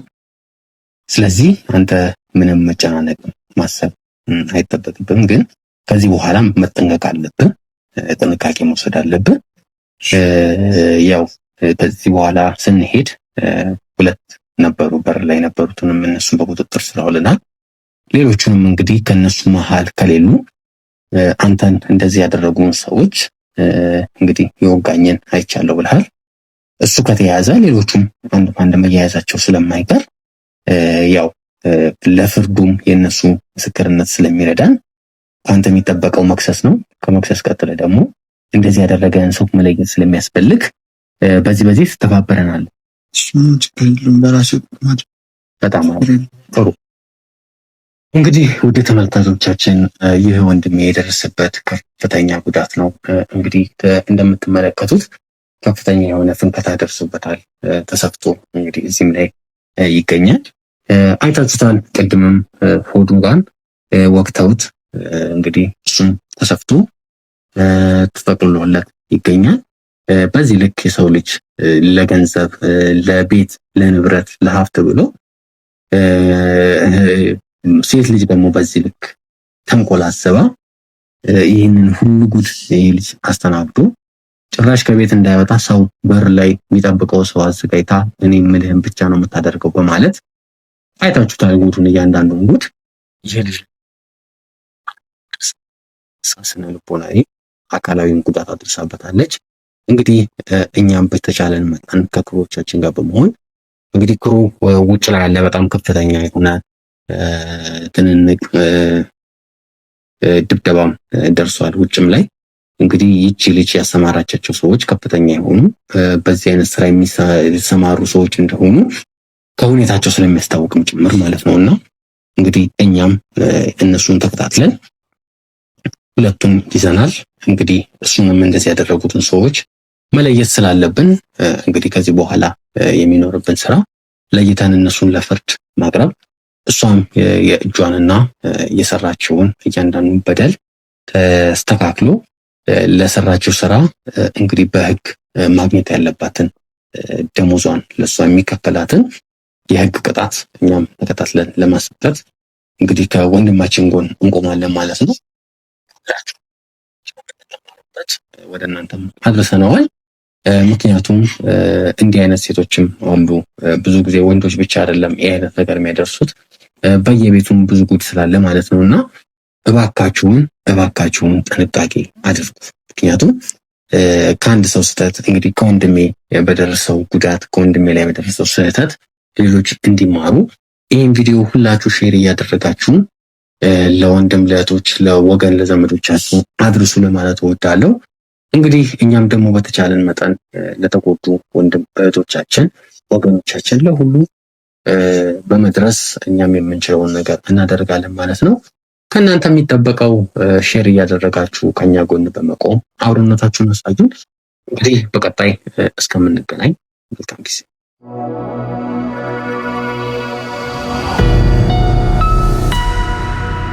ስለዚህ አንተ ምንም መጨናነቅ ማሰብ አይጠበቅብም። ግን ከዚህ በኋላ መጠንቀቅ አለብህ፣ ጥንቃቄ መውሰድ አለብህ። ያው ከዚህ በኋላ ስንሄድ ሁለት ነበሩ በር ላይ ነበሩትንም እነሱን በቁጥጥር ስር አውለናል። ሌሎቹንም እንግዲህ ከነሱ መሃል ከሌሉ አንተን እንደዚህ ያደረጉን ሰዎች እንግዲህ የወጋኝን አይቻለሁ ብለሃል። እሱ ከተያዘ ሌሎቹም አንድ ባንድ መያያዛቸው ስለማይቀር ያው ለፍርዱም የነሱ ምስክርነት ስለሚረዳን አንተ የሚጠበቀው መክሰስ ነው። ከመክሰስ ቀጥለ ደግሞ እንደዚህ ያደረገን ሰው መለየት ስለሚያስፈልግ በዚህ ተተባበረናል። በጣም ጥሩ። እንግዲህ ውድ ተመልካቾቻችን ይህ ወንድሜ የደረሰበት ከፍተኛ ጉዳት ነው። እንግዲህ እንደምትመለከቱት ከፍተኛ የሆነ ፍንከታ ደርሶበታል። ተሰፍቶ እንግዲህ እዚህም ላይ ይገኛል። አይታችሁታል። ቅድምም ሆዱ ጋር ወቅተውት እንግዲህ እሱም ተሰፍቶ ተጠቅልሎለት ይገኛል። በዚህ ልክ የሰው ልጅ ለገንዘብ፣ ለቤት፣ ለንብረት፣ ለሀብት ብሎ ሴት ልጅ ደግሞ በዚህ ልክ ተንኮላሰባ ይህንን ሁሉ ጉድ ይህ ልጅ አስተናግዶ ጭራሽ ከቤት እንዳይወጣ ሰው በር ላይ የሚጠብቀው ሰው አዘጋጅታ እኔ የምልህን ብቻ ነው የምታደርገው በማለት አይታችሁታል። ጉዱን እያንዳንዱን ጉድ ይህ ልጅ ስነ ልቦናዊ አካላዊም ጉዳት አድርሳበታለች። እንግዲህ እኛም በተቻለን መጠን ከክሮቻችን ጋር በመሆን እንግዲህ ክሩ ውጭ ላይ ያለ በጣም ከፍተኛ የሆነ ትንንቅ ድብደባም ደርሷል። ውጭም ላይ እንግዲህ ይቺ ልጅ ያሰማራቻቸው ሰዎች ከፍተኛ የሆኑ በዚህ አይነት ስራ የሚሰማሩ ሰዎች እንደሆኑ ከሁኔታቸው ስለሚያስታውቅም ጭምር ማለት ነውና እንግዲህ እኛም እነሱን ተከታትለን ሁለቱን ይዘናል። እንግዲህ እሱንም እንደዚህ ያደረጉትን ሰዎች መለየት ስላለብን እንግዲህ ከዚህ በኋላ የሚኖርብን ስራ ለይተን እነሱን ለፍርድ ማቅረብ፣ እሷም የእጇንና የሰራችውን እያንዳንዱ በደል ተስተካክሎ ለሰራችው ስራ እንግዲህ በህግ ማግኘት ያለባትን ደሞዟን ለሷ የሚከፈላትን የህግ ቅጣት እኛም ተከታትለን ለማስቀረት እንግዲህ ከወንድማችን ጎን እንቆማለን ማለት ነው። ወደ እናንተም አድርሰነዋል። ምክንያቱም እንዲህ አይነት ሴቶችም አሉ። ብዙ ጊዜ ወንዶች ብቻ አይደለም ይሄ አይነት ነገር የሚያደርሱት፣ በየቤቱም ብዙ ጉድ ስላለ ማለት ነውና እባካችሁን ጥንቃቄ አድርጉ። ምክንያቱም ከአንድ ሰው ስህተት እንግዲህ ከወንድሜ በደረሰው ጉዳት ከወንድሜ ላይ በደረሰው ስህተት ሌሎች እንዲማሩ ይህን ቪዲዮ ሁላችሁ ሼር እያደረጋችሁ ለወንድም ለእህቶች፣ ለወገን ለዘመዶቻችሁ አድርሱ ለማለት እወዳለሁ። እንግዲህ እኛም ደግሞ በተቻለን መጠን ለተጎዱ ወንድም እህቶቻችን፣ ወገኖቻችን ለሁሉ በመድረስ እኛም የምንችለውን ነገር እናደርጋለን ማለት ነው። ከእናንተ የሚጠበቀው ሼር እያደረጋችሁ ከኛ ጎን በመቆም አብሮነታችሁን አሳዩን። እንግዲህ በቀጣይ እስከምንገናኝ መልካም ጊዜ